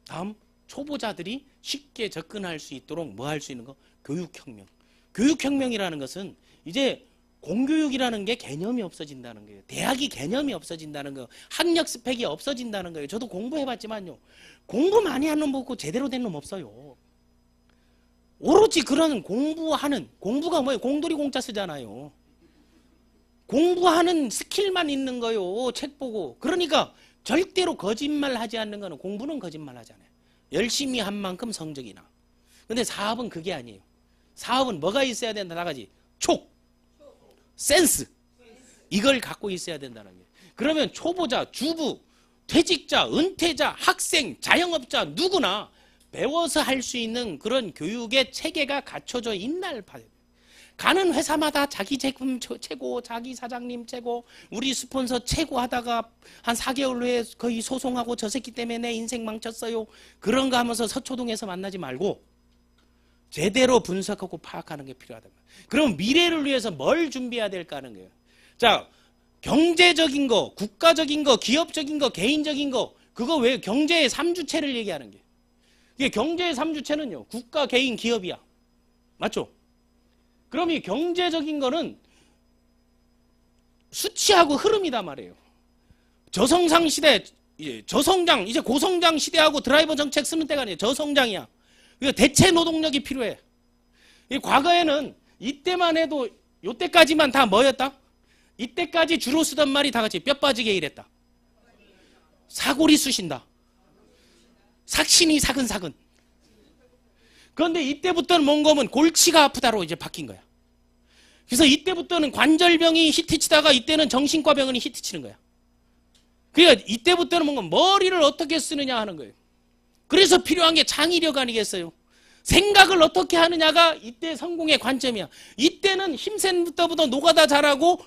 다음 초보자들이 쉽게 접근할 수 있도록 뭐 할 수 있는 거? 교육혁명. 교육혁명이라는 것은 이제 공교육이라는 게 개념이 없어진다는 거예요. 대학이 개념이 없어진다는 거예요. 학력 스펙이 없어진다는 거예요. 저도 공부해봤지만요. 공부 많이 하는 놈 없고 제대로 된 놈 없어요. 오로지 그런 공부하는, 공부가 뭐예요? 공돌이 공짜 쓰잖아요. 공부하는 스킬만 있는 거요. 책 보고. 그러니까 절대로 거짓말 하지 않는 거는, 공부는 거짓말 하잖아요. 열심히 한 만큼 성적이 나. 근데 사업은 그게 아니에요. 사업은 뭐가 있어야 된다? 나가지. 촉, 센스. 이걸 갖고 있어야 된다는 거예요. 그러면 초보자, 주부, 퇴직자, 은퇴자, 학생, 자영업자 누구나 배워서 할 수 있는 그런 교육의 체계가 갖춰져 있날 봐요. 가는 회사마다 자기 제품 최고, 자기 사장님 최고, 우리 스폰서 최고 하다가 한 4개월 후에 거의 소송하고 저 새끼 때문에 내 인생 망쳤어요. 그런 거 하면서 서초동에서 만나지 말고 제대로 분석하고 파악하는 게 필요하다. 그럼 미래를 위해서 뭘 준비해야 될까 하는 거예요. 자, 경제적인 거, 국가적인 거, 기업적인 거, 개인적인 거, 그거 왜 경제의 3주체를 얘기하는 게. 이게 경제의 3주체는요. 국가, 개인, 기업이야. 맞죠? 그럼 이 경제적인 거는 수치하고 흐름이다 말이에요. 저성장 시대, 저성장, 이제 고성장 시대하고 드라이버 정책 쓰는 때가 아니에요. 저성장이야. 대체 노동력이 필요해. 과거에는 이때만 해도 이때까지만 다 뭐였다? 이때까지 주로 쓰던 말이 다 같이 뼈 빠지게 일했다. 사골이 쑤신다. 삭신이 사근사근. 그런데 이때부터는 뭔가면 골치가 아프다로 이제 바뀐 거야. 그래서 이때부터는 관절병이 히트치다가 이때는 정신과 병원이 히트치는 거야. 그러니까 이때부터는 뭔가 머리를 어떻게 쓰느냐 하는 거예요. 그래서 필요한 게 창의력 아니겠어요? 생각을 어떻게 하느냐가 이때 성공의 관점이야. 이때는 힘센 부터부터 노가다 잘하고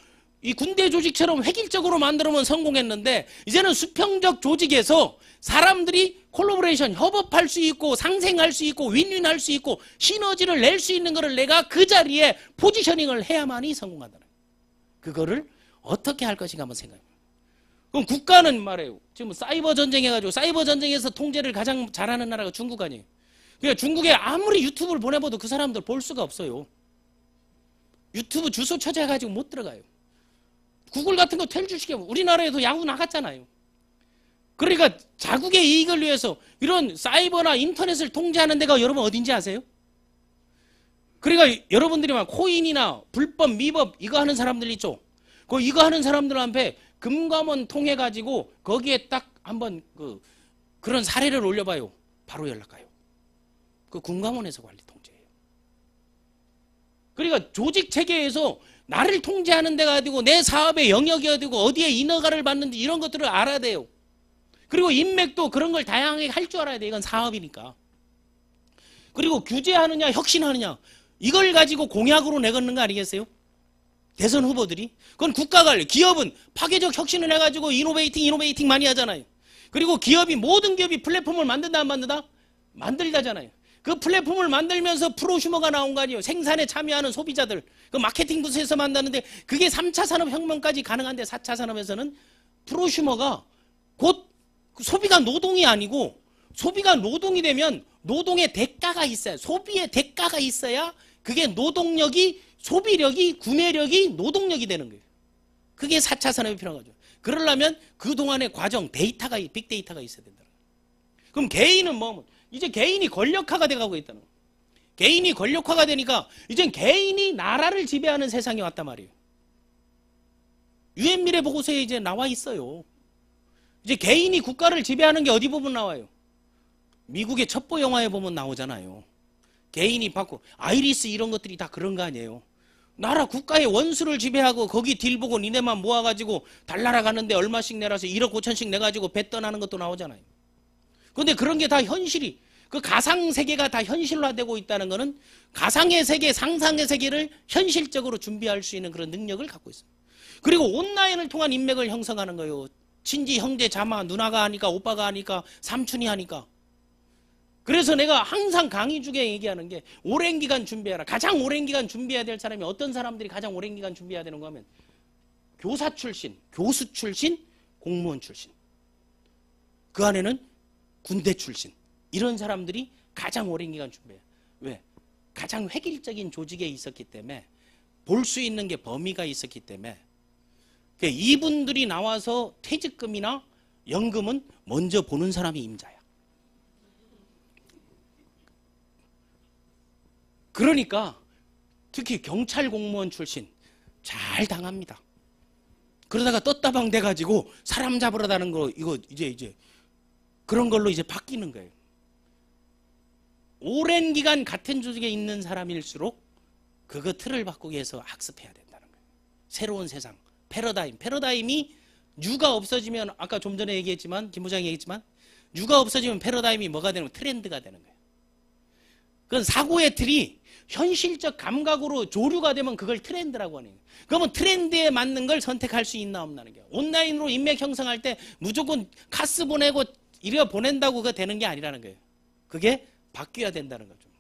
이 군대 조직처럼 획일적으로 만들면 성공했는데 이제는 수평적 조직에서 사람들이 콜라보레이션, 협업할 수 있고 상생할 수 있고 윈윈할 수 있고 시너지를 낼 수 있는 거를 내가 그 자리에 포지셔닝을 해야만이 성공한다는 거예요. 그거를 어떻게 할 것인가 한번 생각해요. 그럼 국가는 말해요. 지금 사이버 전쟁 해가지고 사이버 전쟁에서 통제를 가장 잘하는 나라가 중국 아니에요. 그러니까 중국에 아무리 유튜브를 보내봐도 그 사람들 볼 수가 없어요. 유튜브 주소 찾아가지고 못 들어가요. 구글 같은 거 텔주시키면 우리나라에도 야구 나갔잖아요. 그러니까 자국의 이익을 위해서 이런 사이버나 인터넷을 통제하는 데가 여러분 어딘지 아세요? 그러니까 여러분들이 막 코인이나 불법, 미법 이거 하는 사람들 있죠? 그 이거 하는 사람들한테 금감원 통해 가지고 거기에 딱 한번 그런 사례를 올려봐요. 바로 연락 가요. 그 금감원에서 관리 통제해요. 그러니까 조직 체계에서 나를 통제하는 데가 어디고 내 사업의 영역이 어디고 어디에 인허가를 받는지 이런 것들을 알아야 돼요. 그리고 인맥도 그런 걸 다양하게 할 줄 알아야 돼. 이건 사업이니까. 그리고 규제하느냐 혁신하느냐 이걸 가지고 공약으로 내걸는 거 아니겠어요? 대선 후보들이. 그건 국가가 할래. 기업은 파괴적 혁신을 해가지고 이노베이팅 많이 하잖아요. 그리고 기업이 모든 기업이 플랫폼을 만든다 안 만든다? 만들다잖아요. 그 플랫폼을 만들면서 프로슈머가 나온 거 아니에요. 생산에 참여하는 소비자들. 그 마케팅 부서에서 만드는데 그게 3차 산업혁명까지 가능한데 4차 산업에서는 프로슈머가 곧 소비가 노동이 아니고 소비가 노동이 되면 노동의 대가가 있어야 소비의 대가가 있어야 그게 노동력이 소비력이 구매력이 노동력이 되는 거예요. 그게 4차 산업이 필요한 거죠. 그러려면 그동안의 과정 데이터가 빅데이터가 있어야 된다. 그럼 개인은 뭐 이제 개인이 권력화가 돼가고 있다는 거예요. 개인이 권력화가 되니까 이젠 개인이 나라를 지배하는 세상이 왔단 말이에요. 유엔 미래 보고서에 이제 나와 있어요. 이제 개인이 국가를 지배하는 게 어디 보면 나와요? 미국의 첩보 영화에 보면 나오잖아요. 개인이 받고 아이리스 이런 것들이 다 그런 거 아니에요. 나라 국가의 원수를 지배하고 거기 딜 보고 니네만 모아가지고 달나라 가는데 얼마씩 내라서 1억 5천씩 내가지고 배 떠나는 것도 나오잖아요. 그런데 그런 게 다 현실이 그 가상 세계가 다 현실화되고 있다는 거는 가상의 세계, 상상의 세계를 현실적으로 준비할 수 있는 그런 능력을 갖고 있어요. 그리고 온라인을 통한 인맥을 형성하는 거예요. 친지, 형제, 자마, 누나가 하니까 오빠가 하니까 삼촌이 하니까. 그래서 내가 항상 강의 중에 얘기하는 게 오랜 기간 준비해라. 가장 오랜 기간 준비해야 될 사람이 어떤 사람들이 가장 오랜 기간 준비해야 되는 거 하면 교사 출신, 교수 출신, 공무원 출신. 그 안에는 군대 출신. 이런 사람들이 가장 오랜 기간 준비해요. 왜? 가장 획일적인 조직에 있었기 때문에 볼 수 있는 게 범위가 있었기 때문에 이분들이 나와서 퇴직금이나 연금은 먼저 보는 사람이 임자야. 그러니까 특히 경찰 공무원 출신 잘 당합니다. 그러다가 떴다방 돼가지고 사람 잡으러 다는 거 이거 이제 그런 걸로 이제 바뀌는 거예요. 오랜 기간 같은 조직에 있는 사람일수록 그거 틀을 바꾸기 위해서 학습해야 된다는 거예요. 새로운 세상, 패러다임이 뉴가 없어지면 아까 좀 전에 얘기했지만 김 부장이 얘기했지만 뉴가 없어지면 패러다임이 뭐가 되는 거예요? 트렌드가 되는 거예요. 그건 사고의 틀이 현실적 감각으로 조류가 되면 그걸 트렌드라고 하는 거예요. 그러면 트렌드에 맞는 걸 선택할 수 있나 없나는 거예요. 온라인으로 인맥 형성할 때 무조건 카스 보내고 이래 보낸다고 그거 되는 게 아니라는 거예요. 그게 바뀌어야 된다는 거죠.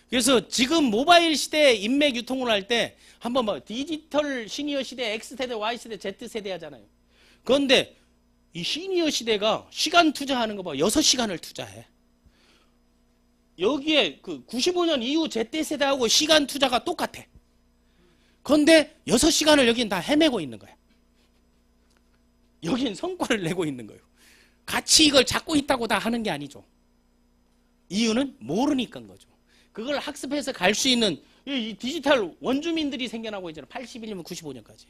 그래서 지금 모바일 시대에 인맥 유통을 할 때 한번 뭐 디지털 시니어 시대, X세대, Y세대, Z세대 하잖아요. 그런데 이 시니어 시대가 시간 투자하는 거 봐. 6시간을 투자해. 여기에 그 95년 이후 Z세대하고 시간 투자가 똑같아. 그런데 6시간을 여긴 다 헤매고 있는 거야. 여긴 성과를 내고 있는 거예요. 같이 이걸 잡고 있다고 다 하는 게 아니죠. 이유는 모르니까인 거죠. 그걸 학습해서 갈 수 있는 이 디지털 원주민들이 생겨나고 있잖아요. 81년, 95년까지.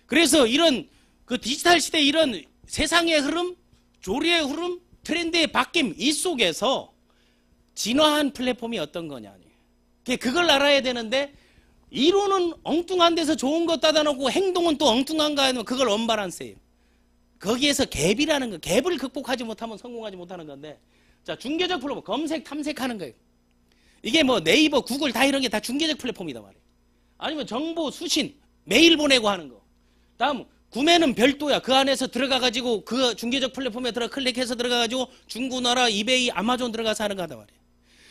그래서 이런 그 디지털 시대 이런 세상의 흐름, 조리의 흐름, 트렌드의 바뀜 이 속에서 진화한 플랫폼이 어떤 거냐. 그걸 알아야 되는데 이론은 엉뚱한 데서 좋은 거 따다 놓고 행동은 또 엉뚱한 거 하면 그걸 언밸런스예요. 거기에서 갭이라는 거, 갭을 극복하지 못하면 성공하지 못하는 건데 자, 중개적 플랫폼, 검색, 탐색하는 거예요. 이게 뭐 네이버, 구글 다 이런 게 다 중개적 플랫폼이다 말이에요. 아니면 정보 수신, 메일 보내고 하는 거. 다음, 구매는 별도야. 그 안에서 들어가가지고 그 중개적 플랫폼에 클릭해서 들어가가지고 중고나라, 이베이, 아마존 들어가서 하는 거다 말이에요.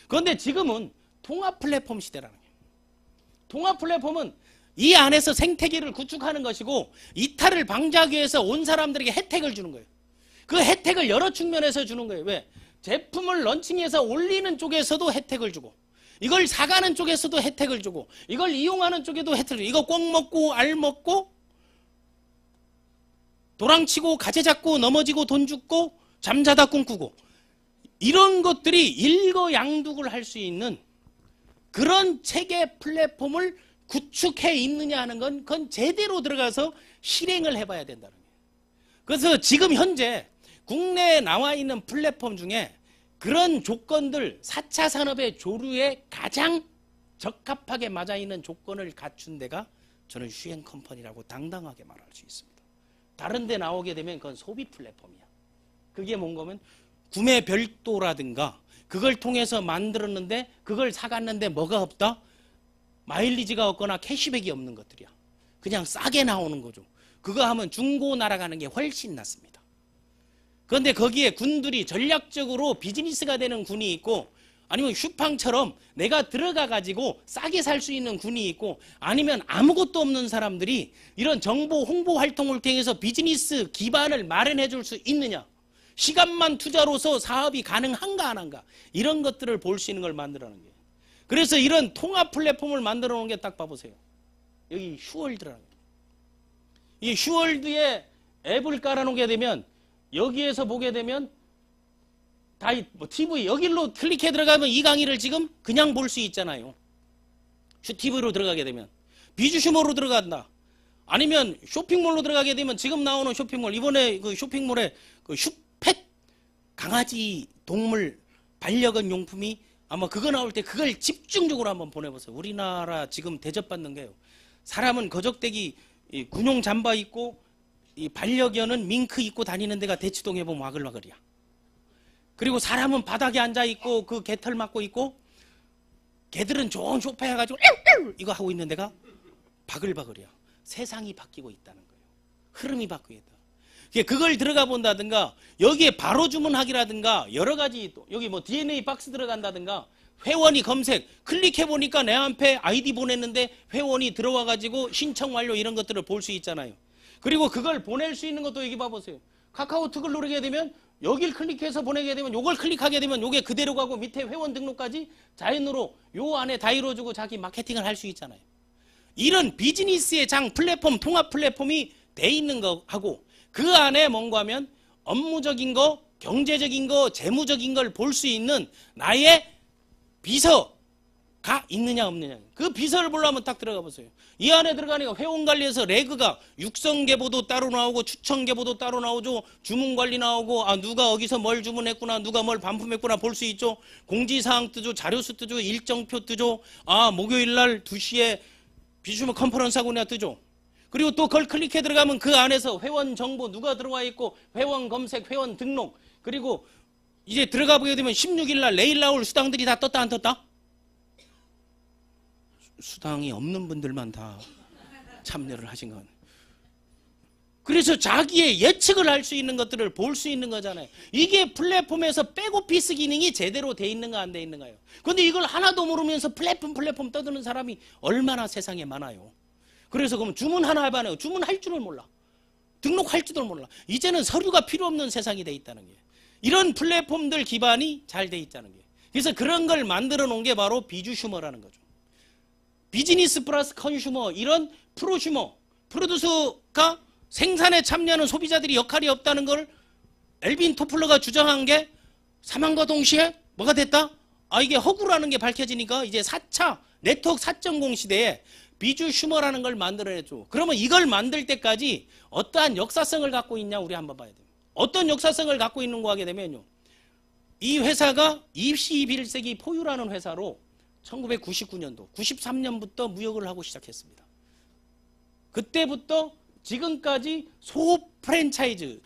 그런데 지금은 통합 플랫폼 시대라는 거예요. 통합 플랫폼은 이 안에서 생태계를 구축하는 것이고 이탈을 방지하기 위해서 온 사람들에게 혜택을 주는 거예요. 그 혜택을 여러 측면에서 주는 거예요. 왜? 제품을 런칭해서 올리는 쪽에서도 혜택을 주고 이걸 사가는 쪽에서도 혜택을 주고 이걸 이용하는 쪽에도 혜택을 주고 이거 꼭 먹고 알 먹고 도랑치고 가재 잡고 넘어지고 돈 죽고 잠자다 꿈꾸고 이런 것들이 일거양득을 할 수 있는 그런 체계 플랫폼을 구축해 있느냐 하는 건 그건 제대로 들어가서 실행을 해봐야 된다는 거예요. 그래서 지금 현재 국내에 나와 있는 플랫폼 중에 그런 조건들 4차 산업의 조류에 가장 적합하게 맞아 있는 조건을 갖춘 데가 저는 슈엔 컴퍼니라고 당당하게 말할 수 있습니다. 다른 데 나오게 되면 그건 소비 플랫폼이야. 그게 뭔가면 구매 별도라든가 그걸 통해서 만들었는데 그걸 사갔는데 뭐가 없다? 마일리지가 없거나 캐시백이 없는 것들이야. 그냥 싸게 나오는 거죠. 그거 하면 중고 날아가는 게 훨씬 낫습니다. 그런데 거기에 군들이 전략적으로 비즈니스가 되는 군이 있고 아니면 슈팡처럼 내가 들어가 가지고 싸게 살 수 있는 군이 있고 아니면 아무것도 없는 사람들이 이런 정보 홍보 활동을 통해서 비즈니스 기반을 마련해 줄 수 있느냐. 시간만 투자로서 사업이 가능한가 안 한가. 이런 것들을 볼 수 있는 걸 만들어내는 거예요. 그래서 이런 통합 플랫폼을 만들어 놓은 게 딱 봐보세요. 여기 휴월드라는 거예요. 이 휴월드에 앱을 깔아놓게 되면 여기에서 보게 되면 다 뭐 TV 여기로 클릭해 들어가면 이 강의를 지금 그냥 볼 수 있잖아요. TV로 들어가게 되면 비주슈머로 들어간다. 아니면 쇼핑몰로 들어가게 되면 지금 나오는 쇼핑몰 이번에 그 쇼핑몰에 그 슈펫 강아지 동물 반려견 용품이 아마 그거 나올 때 그걸 집중적으로 한번 보내보세요. 우리나라 지금 대접받는 게요. 사람은 거적대기 군용 잠바 입고 이 반려견은 밍크 입고 다니는 데가 대치동에 보면 와글와글이야. 그리고 사람은 바닥에 앉아 있고 그 개털 맞고 있고 개들은 좋은 소파에 가지고 이거 하고 있는 데가 바글바글이야. 세상이 바뀌고 있다는 거예요. 흐름이 바뀌고 있다. 그걸 들어가 본다든가 여기에 바로 주문하기라든가 여러 가지 여기 뭐 DNA 박스 들어간다든가 회원이 검색 클릭해 보니까 내 앞에 아이디 보냈는데 회원이 들어와 가지고 신청 완료 이런 것들을 볼 수 있잖아요. 그리고 그걸 보낼 수 있는 것도 여기 봐보세요. 카카오톡을 누르게 되면 여길 클릭해서 보내게 되면 요걸 클릭하게 되면 요게 그대로 가고 밑에 회원 등록까지 자연으로 요 안에 다 이루어지고 자기 마케팅을 할 수 있잖아요. 이런 비즈니스의 장 플랫폼, 통합 플랫폼이 돼 있는 거하고 그 안에 뭔가 하면 업무적인 거, 경제적인 거, 재무적인 걸 볼 수 있는 나의 비서가 있느냐 없느냐. 그 비서를 보려면 딱 들어가 보세요. 이 안에 들어가니까 회원관리에서 레그가 육성계보도 따로 나오고 추천계보도 따로 나오죠. 주문관리 나오고 누가 어디서 뭘 주문했구나, 누가 뭘 반품했구나 볼 수 있죠. 공지사항 뜨죠. 자료수 뜨죠. 일정표 뜨죠. 목요일날 2시에 비주얼 컨퍼런스 하고 내가 뜨죠. 그리고 또 그걸 클릭해 들어가면 그 안에서 회원 정보 누가 들어와 있고 회원 검색, 회원 등록, 그리고 이제 들어가 보게 되면 16일 날 내일 나올 수당들이 다 떴다 안 떴다? 수당이 없는 분들만 다 참여를 하신 건. 그래서 자기의 예측을 할 수 있는 것들을 볼 수 있는 거잖아요. 이게 플랫폼에서 백오피스 기능이 제대로 돼 있는가 안 돼 있는가요? 그런데 이걸 하나도 모르면서 플랫폼 떠드는 사람이 얼마나 세상에 많아요. 그래서 그러면 주문 하나 해봐요. 주문할 줄을 몰라. 등록할 줄도 몰라. 이제는 서류가 필요 없는 세상이 돼 있다는 거예요. 이런 플랫폼들 기반이 잘 돼 있다는 거예요. 그래서 그런 걸 만들어 놓은 게 바로 비주슈머라는 거죠. 비즈니스 플러스 컨슈머, 이런 프로슈머, 프로듀서가 생산에 참여하는 소비자들이 역할이 없다는 걸 엘빈 토플러가 주장한 게 사망과 동시에 뭐가 됐다? 이게 허구라는 게 밝혀지니까 이제 4차 네트워크 4.0 시대에 비주슈머라는 걸 만들어냈죠. 그러면 이걸 만들 때까지 어떠한 역사성을 갖고 있냐 우리 한번 봐야 돼요. 어떤 역사성을 갖고 있는 거 하게 되면요. 이 회사가 21세기 포유라는 회사로 1999년도, 93년부터 무역을 하고 시작했습니다. 그때부터 지금까지 소호 프랜차이즈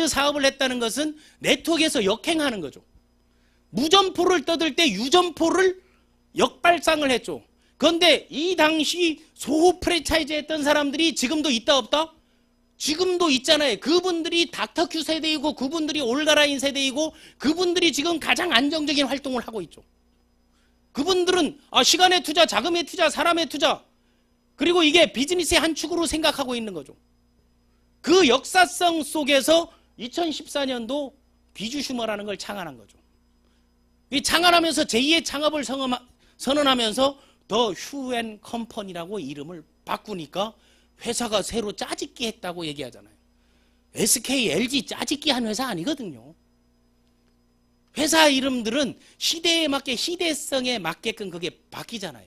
사업을 했다는 것은 네트워크에서 역행하는 거죠. 무점포를 떠들 때 유점포를 역발상을 했죠. 그런데 이 당시 소호 프랜차이즈 했던 사람들이 지금도 있다 없다? 지금도 있잖아요. 그분들이 닥터큐 세대이고 그분들이 올가라인 세대이고 그분들이 지금 가장 안정적인 활동을 하고 있죠. 그분들은 시간의 투자, 자금의 투자, 사람의 투자, 그리고 이게 비즈니스의 한 축으로 생각하고 있는 거죠. 그 역사성 속에서 2014년도 비주슈머라는 걸 창안한 거죠. 이 창안하면서 제2의 창업을 선언하면서 더 휴앤컴퍼니라고 이름을 바꾸니까 회사가 새로 짜집기 했다고 얘기하잖아요. SK, LG 짜집기 한 회사 아니거든요. 회사 이름들은 시대에 맞게, 시대성에 맞게끔 그게 바뀌잖아요.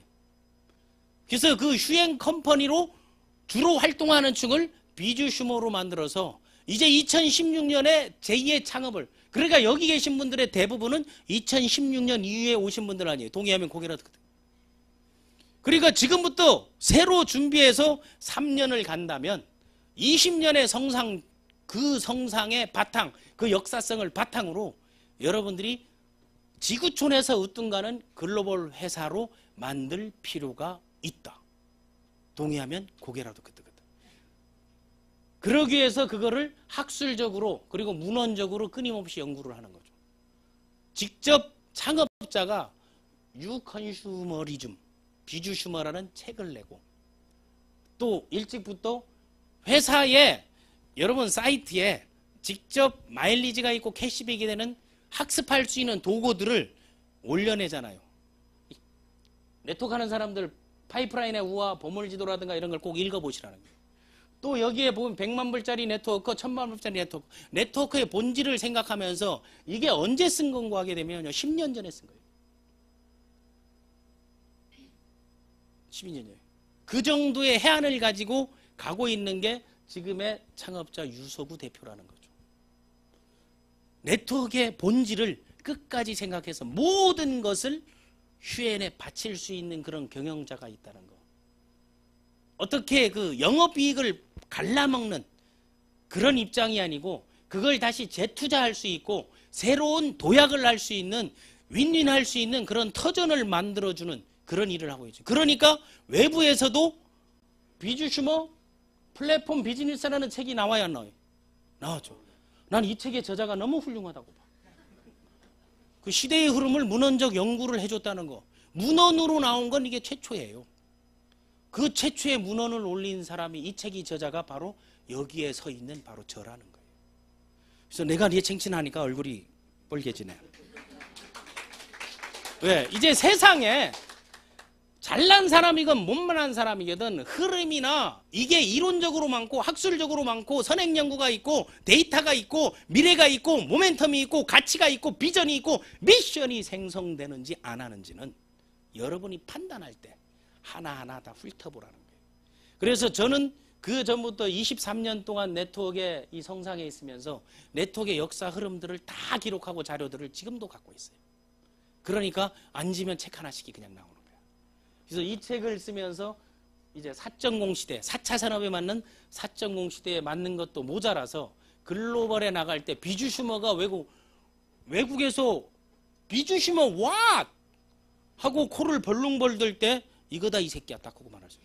그래서 그 휴앤컴퍼니로 주로 활동하는 층을 비주슈머로 만들어서 이제 2016년에 제2의 창업을, 그러니까 여기 계신 분들의 대부분은 2016년 이후에 오신 분들 아니에요. 동의하면 고개라도. 그러니까 지금부터 새로 준비해서 3년을 간다면 20년의 성상, 그 성상의 바탕, 그 역사성을 바탕으로 여러분들이 지구촌에서 으뜸가는 글로벌 회사로 만들 필요가 있다. 동의하면 고개라도 끄덕끄덕. 그러기 위해서 그거를 학술적으로 그리고 문헌적으로 끊임없이 연구를 하는 거죠. 직접 창업자가 뉴컨슈머리즘, 비주슈머라는 책을 내고, 또 일찍부터 회사에 여러분 사이트에 직접 마일리지가 있고 캐시백이 되는 학습할 수 있는 도구들을 올려내잖아요. 네트워크 하는 사람들 파이프라인의 우화, 보물지도라든가 이런 걸 꼭 읽어보시라는 거예요. 또 여기에 보면 100만 불짜리 네트워크, 1000만 불짜리 네트워크, 네트워크의 본질을 생각하면서 이게 언제 쓴 건고 하게 되면 10년 전에 쓴 거예요. 12년 전에. 그 정도의 해안을 가지고 가고 있는 게 지금의 창업자 유서구 대표라는 거죠. 네트워크의 본질을 끝까지 생각해서 모든 것을 휴엔에 바칠 수 있는 그런 경영자가 있다는 거. 어떻게 그 영업이익을 갈라먹는 그런 입장이 아니고 그걸 다시 재투자할 수 있고 새로운 도약을 할 수 있는, 윈윈할 수 있는 그런 터전을 만들어주는 그런 일을 하고 있죠. 그러니까 외부에서도 비주슈머 플랫폼 비즈니스라는 책이 나와야 안 나와요? 나왔죠. 난 이 책의 저자가 너무 훌륭하다고 봐. 그 시대의 흐름을 문헌적 연구를 해줬다는 거. 문헌으로 나온 건 이게 최초예요. 그 최초의 문헌을 올린 사람이, 이 책이 저자가 바로 여기에 서 있는 바로 저라는 거예요. 그래서 내가 네 칭찬하니까 얼굴이 빨개지네. 왜? 이제 세상에 잘난 사람이건 못만한 사람이거든 흐름이나 이게 이론적으로 많고 학술적으로 많고 선행 연구가 있고 데이터가 있고 미래가 있고 모멘텀이 있고 가치가 있고 비전이 있고 미션이 생성되는지 안 하는지는 여러분이 판단할 때 하나하나 다 훑어보라는 거예요. 그래서 저는 그 전부터 23년 동안 네트워크의 이 성상에 있으면서 네트워크의 역사 흐름들을 다 기록하고 자료들을 지금도 갖고 있어요. 그러니까 앉으면 책 하나씩이 그냥 나오는 거예요. 그래서 이 책을 쓰면서 이제 4.0 시대, 4차 산업에 맞는 4.0 시대에 맞는 것도 모자라서 글로벌에 나갈 때 비주 슈머가 외국에서 비주 슈머 what? 하고 코를 벌렁벌 들 때 이거다 이 새끼야 딱 하고 말하죠.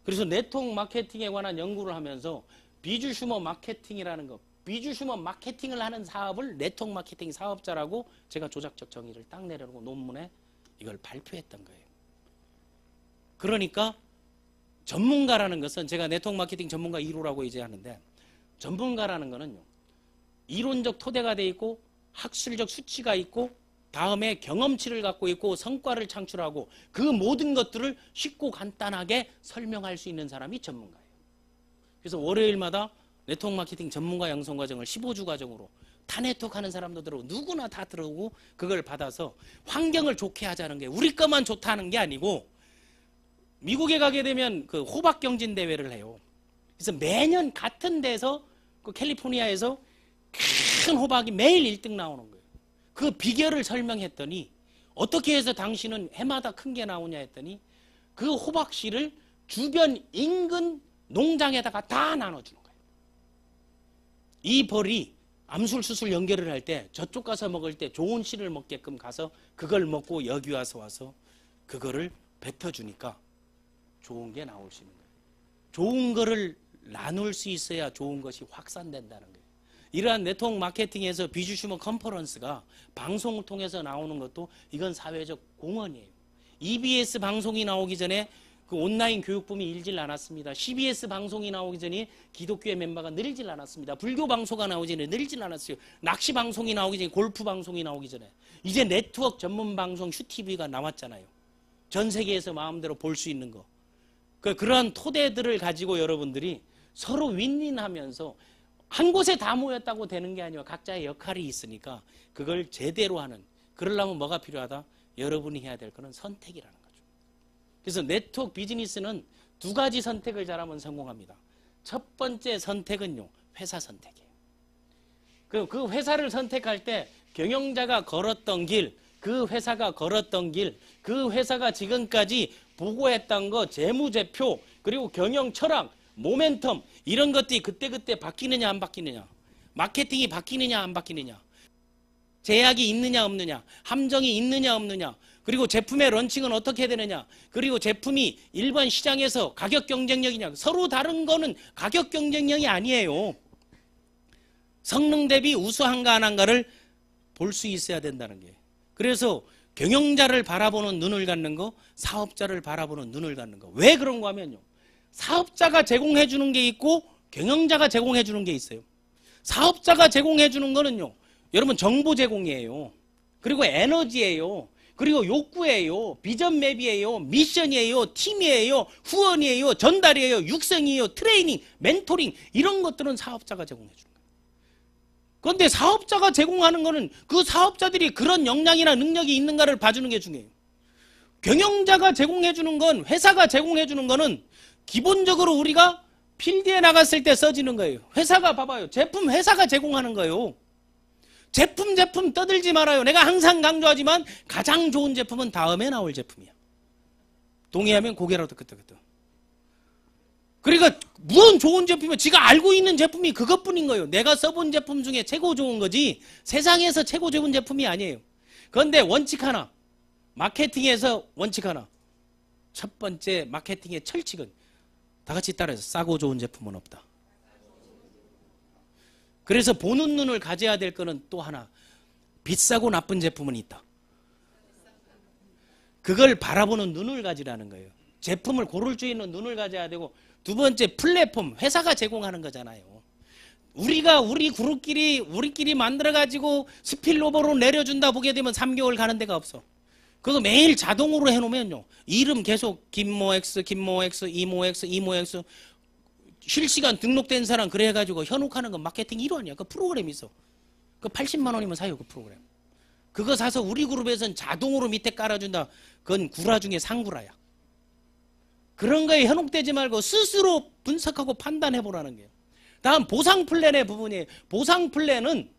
그래서 네트워크 마케팅에 관한 연구를 하면서 비주 슈머 마케팅이라는 거, 비주 슈머 마케팅을 하는 사업을 네트워크 마케팅 사업자라고 제가 조작적 정의를 딱 내려놓고 논문에 이걸 발표했던 거예요. 그러니까 전문가라는 것은 제가 네트워크 마케팅 전문가 1호라고 이제 하는데 전문가라는 거는요. 이론적 토대가 돼 있고 학술적 수치가 있고 다음에 경험치를 갖고 있고 성과를 창출하고 그 모든 것들을 쉽고 간단하게 설명할 수 있는 사람이 전문가예요. 그래서 월요일마다 네트워크 마케팅 전문가 양성 과정을 15주 과정으로 다 네트워크 하는 사람도 들어오고 누구나 다 들어오고 그걸 받아서 환경을 좋게 하자는 게 우리 것만 좋다는 게 아니고 미국에 가게 되면 그 호박 경진 대회를 해요. 그래서 매년 같은 데서 그 캘리포니아에서 큰 호박이 매일 1등 나오는 거예요. 그 비결을 설명했더니 어떻게 해서 당신은 해마다 큰 게 나오냐 했더니 그 호박씨를 주변 인근 농장에다가 다 나눠주는 거예요. 이 벌이 암술 수술 연결을 할 때 저쪽 가서 먹을 때 좋은 씨를 먹게끔 가서 그걸 먹고 여기 와서 그거를 뱉어주니까 좋은 게 나올 수 있는 거예요. 좋은 거를 나눌 수 있어야 좋은 것이 확산된다는 거예요. 이러한 네트워크 마케팅에서 비주슈머 컨퍼런스가 방송을 통해서 나오는 것도 이건 사회적 공헌이에요. EBS 방송이 나오기 전에 그 온라인 교육붐이 일질 않았습니다. CBS 방송이 나오기 전에 기독교의 멤버가 늘질 않았습니다. 불교 방송가 나오기 전에 늘질 않았어요. 낚시 방송이 나오기 전에 골프 방송이 나오기 전에 이제 네트워크 전문 방송 슈TV가 나왔잖아요. 전 세계에서 마음대로 볼 수 있는 거. 그러한 토대들을 가지고 여러분들이 서로 윈윈하면서 한 곳에 다 모였다고 되는 게 아니라 각자의 역할이 있으니까 그걸 제대로 하는, 그러려면 뭐가 필요하다? 여러분이 해야 될 거는 선택이라는 거죠. 그래서 네트워크 비즈니스는 두 가지 선택을 잘하면 성공합니다. 첫 번째 선택은요, 회사 선택이에요. 그 회사를 선택할 때 경영자가 걸었던 길, 그 회사가 걸었던 길, 그 회사가 지금까지 보고했던 거, 재무제표, 그리고 경영 철학, 모멘텀 이런 것들이 그때그때 바뀌느냐 안 바뀌느냐, 마케팅이 바뀌느냐 안 바뀌느냐, 제약이 있느냐 없느냐, 함정이 있느냐 없느냐, 그리고 제품의 런칭은 어떻게 되느냐, 그리고 제품이 일반 시장에서 가격 경쟁력이냐, 서로 다른 거는 가격 경쟁력이 아니에요. 성능 대비 우수한가 안 한가를 볼 수 있어야 된다는 게. 그래서 경영자를 바라보는 눈을 갖는 거, 사업자를 바라보는 눈을 갖는 거. 왜 그런가 하면요, 사업자가 제공해 주는 게 있고 경영자가 제공해 주는 게 있어요. 사업자가 제공해 주는 거는요, 여러분 정보 제공이에요. 그리고 에너지예요. 그리고 욕구예요. 비전 맵이에요. 미션이에요. 팀이에요. 후원이에요. 전달이에요. 육성이에요. 트레이닝, 멘토링 이런 것들은 사업자가 제공해 주는 거예요. 그런데 사업자가 제공하는 거는 그 사업자들이 그런 역량이나 능력이 있는가를 봐주는 게 중요해요. 경영자가 제공해 주는 건, 회사가 제공해 주는 거는 기본적으로 우리가 필드에 나갔을 때 써지는 거예요. 회사가 봐봐요. 제품 회사가 제공하는 거예요. 제품 떠들지 말아요. 내가 항상 강조하지만 가장 좋은 제품은 다음에 나올 제품이야. 동의하면 고개라도 끄덕끄덕. 그러니까 무슨 좋은 제품이면 지가 알고 있는 제품이 그것뿐인 거예요. 내가 써본 제품 중에 최고 좋은 거지 세상에서 최고 좋은 제품이 아니에요. 그런데 원칙 하나, 마케팅에서 원칙 하나, 첫 번째 마케팅의 철칙은 다 같이 따라해서 싸고 좋은 제품은 없다. 그래서 보는 눈을 가져야 될 거는 또 하나, 비싸고 나쁜 제품은 있다. 그걸 바라보는 눈을 가지라는 거예요. 제품을 고를 수 있는 눈을 가져야 되고, 두 번째 플랫폼, 회사가 제공하는 거잖아요. 우리가 우리 그룹끼리 우리끼리 만들어 가지고 스필로버로 내려준다 보게 되면 3개월 가는 데가 없어. 그거 매일 자동으로 해놓으면요. 이름 계속 김모 X, 김모 X, 이모 X, 이모 X 실시간 등록된 사람 그래 가지고 현혹하는 건 마케팅 1원이야. 그 프로그램 있어. 그 80만 원이면 사요. 그 프로그램. 그거 사서 우리 그룹에서는 자동으로 밑에 깔아준다. 그건 구라 중에 상구라야. 그런 거에 현혹되지 말고 스스로 분석하고 판단해보라는 거예요. 다음 보상 플랜의 부분이에요. 보상 플랜은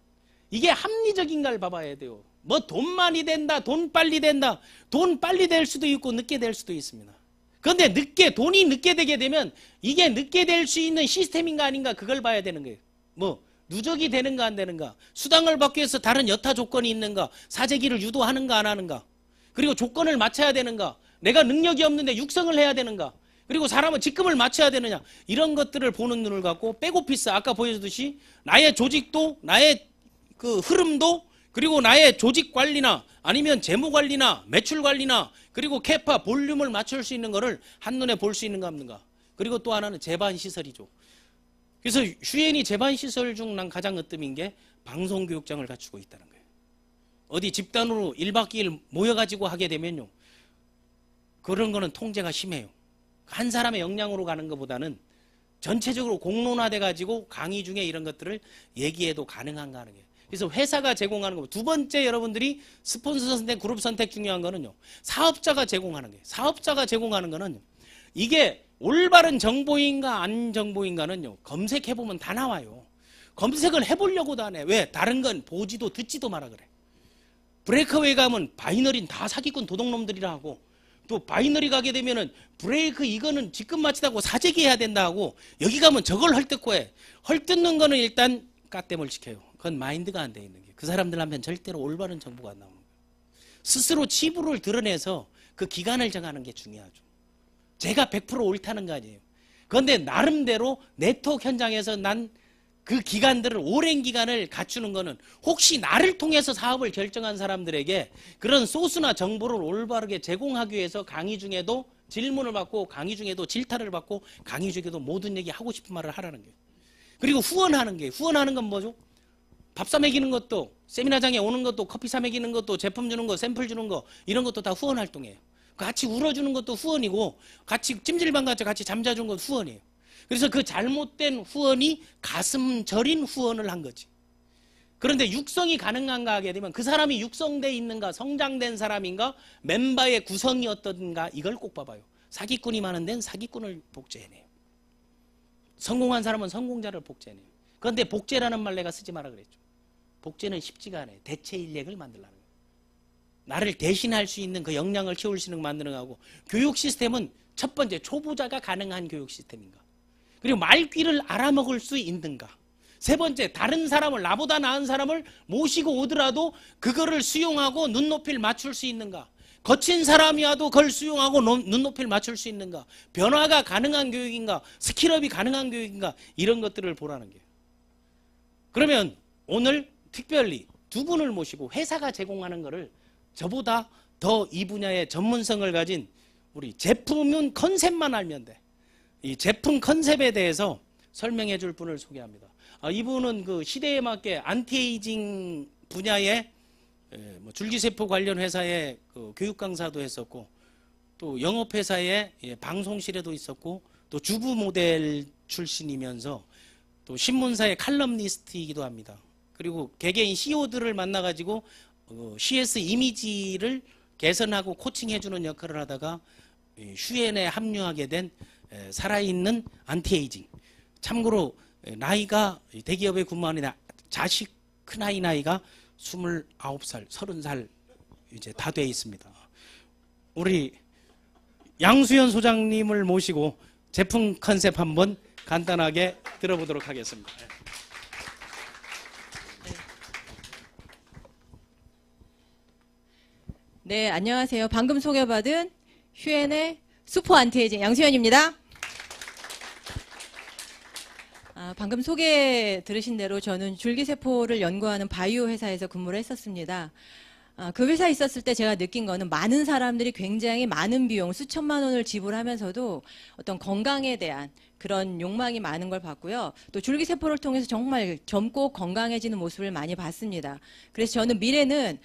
이게 합리적인가를 봐봐야 돼요. 뭐 돈 많이 된다, 돈 빨리 된다. 돈 빨리 될 수도 있고 늦게 될 수도 있습니다. 그런데 돈이 늦게 되게 되면 이게 늦게 될 수 있는 시스템인가 아닌가 그걸 봐야 되는 거예요. 뭐 누적이 되는가 안 되는가, 수당을 받기 위해서 다른 여타 조건이 있는가, 사재기를 유도하는가 안 하는가, 그리고 조건을 맞춰야 되는가, 내가 능력이 없는데 육성을 해야 되는가, 그리고 사람은 직급을 맞춰야 되느냐, 이런 것들을 보는 눈을 갖고 백오피스 아까 보여주듯이 나의 조직도 나의 그 흐름도 그리고 나의 조직 관리나 아니면 재무 관리나 매출 관리나 그리고 캐파 볼륨을 맞출 수 있는 거를 한눈에 볼 수 있는가 없는가. 그리고 또 하나는 제반 시설이죠. 그래서 휴엔이 제반 시설 중 난 가장 으뜸인 게 방송교육장을 갖추고 있다는 거예요. 어디 집단으로 1박 2일 모여가지고 하게 되면요, 그런 거는 통제가 심해요. 한 사람의 역량으로 가는 것보다는 전체적으로 공론화돼 가지고 강의 중에 이런 것들을 얘기해도 가능한가 하는 거예요. 그래서 회사가 제공하는 거. 두 번째, 여러분들이 스폰서 선택, 그룹 선택 중요한 거는요, 사업자가 제공하는 거예요. 사업자가 제공하는 거는 이게 올바른 정보인가 안 정보인가는요, 검색해보면 다 나와요. 검색을 해보려고도 안 해. 왜? 다른 건 보지도 듣지도 마라 그래. 브레이크웨이 가면 바이너리는 다 사기꾼 도둑놈들이라 하고, 또 바이너리 가게 되면은 브레이크 이거는 직급 맞추다고 사재기 해야 된다 하고, 여기 가면 저걸 헐뜯고 해. 헐뜯는 거는 일단 까땜을 시켜요. 그건 마인드가 안 돼 있는 게. 그 사람들한테는 절대로 올바른 정보가 안 나오는 거예요. 스스로 치부를 드러내서 그 기간을 정하는 게 중요하죠. 제가 100% 옳다는 거 아니에요. 그런데 나름대로 네트워크 현장에서 난 그 기간들을, 오랜 기간을 갖추는 거는 혹시 나를 통해서 사업을 결정한 사람들에게 그런 소스나 정보를 올바르게 제공하기 위해서 강의 중에도 질문을 받고, 강의 중에도 질타를 받고, 강의 중에도 모든 얘기 하고 싶은 말을 하라는 거예요. 그리고 후원하는 게, 후원하는 건 뭐죠? 밥 사 먹이는 것도, 세미나장에 오는 것도, 커피 사 먹이는 것도, 제품 주는 거, 샘플 주는 거, 이런 것도 다 후원 활동이에요. 같이 울어주는 것도 후원이고, 같이 찜질방 같이 잠자주는 것도 후원이에요. 그래서 그 잘못된 후원이 가슴 저린 후원을 한 거지. 그런데 육성이 가능한가 하게 되면 그 사람이 육성돼 있는가, 성장된 사람인가, 멤버의 구성이 어떤가, 이걸 꼭 봐봐요. 사기꾼이 많은 데는 사기꾼을 복제해내요. 성공한 사람은 성공자를 복제해내요. 그런데 복제라는 말 내가 쓰지 마라 그랬죠. 복제는 쉽지가 않아요. 대체 인력을 만들라는 거예요. 나를 대신할 수 있는 그 역량을 키울 수 있는 거 만드는 거하고, 교육 시스템은 첫 번째 초보자가 가능한 교육 시스템인가, 그리고 말귀를 알아먹을 수 있는가, 세 번째 다른 사람을, 나보다 나은 사람을 모시고 오더라도 그거를 수용하고 눈높이를 맞출 수 있는가, 거친 사람이라도 그걸 수용하고 눈높이를 맞출 수 있는가, 변화가 가능한 교육인가, 스킬업이 가능한 교육인가, 이런 것들을 보라는 거예요. 그러면 오늘 특별히 두 분을 모시고 회사가 제공하는 거를 저보다 더 이 분야의 전문성을 가진, 우리 제품은 컨셉만 알면 돼. 이 제품 컨셉에 대해서 설명해 줄 분을 소개합니다. 이분은 그 시대에 맞게 안티에이징 분야의 뭐 줄기세포 관련 회사의 그 교육 강사도 했었고, 또 영업회사의 방송실에도 있었고, 또 주부 모델 출신이면서 또 신문사의 칼럼니스트이기도 합니다. 그리고 개개인 CEO들을 만나가지고 CS 이미지를 개선하고 코칭해주는 역할을 하다가 휴엔에 합류하게 된 살아있는 안티에이징. 참고로 나이가, 대기업에 근무하는 자식 큰아이 나이가 29살, 30살 이제 다 돼 있습니다. 우리 양수연 소장님을 모시고 제품 컨셉 한번 간단하게 들어보도록 하겠습니다. 네, 안녕하세요. 방금 소개받은 휴엔의 슈퍼 안티에이징 양수연입니다. 방금 소개 들으신 대로 저는 줄기세포를 연구하는 바이오 회사에서 근무를 했었습니다. 그 회사에 있었을 때 제가 느낀 거는 많은 사람들이 굉장히 많은 비용, 수천만 원을 지불하면서도 어떤 건강에 대한 그런 욕망이 많은 걸 봤고요. 또 줄기세포를 통해서 정말 젊고 건강해지는 모습을 많이 봤습니다. 그래서 저는 미래는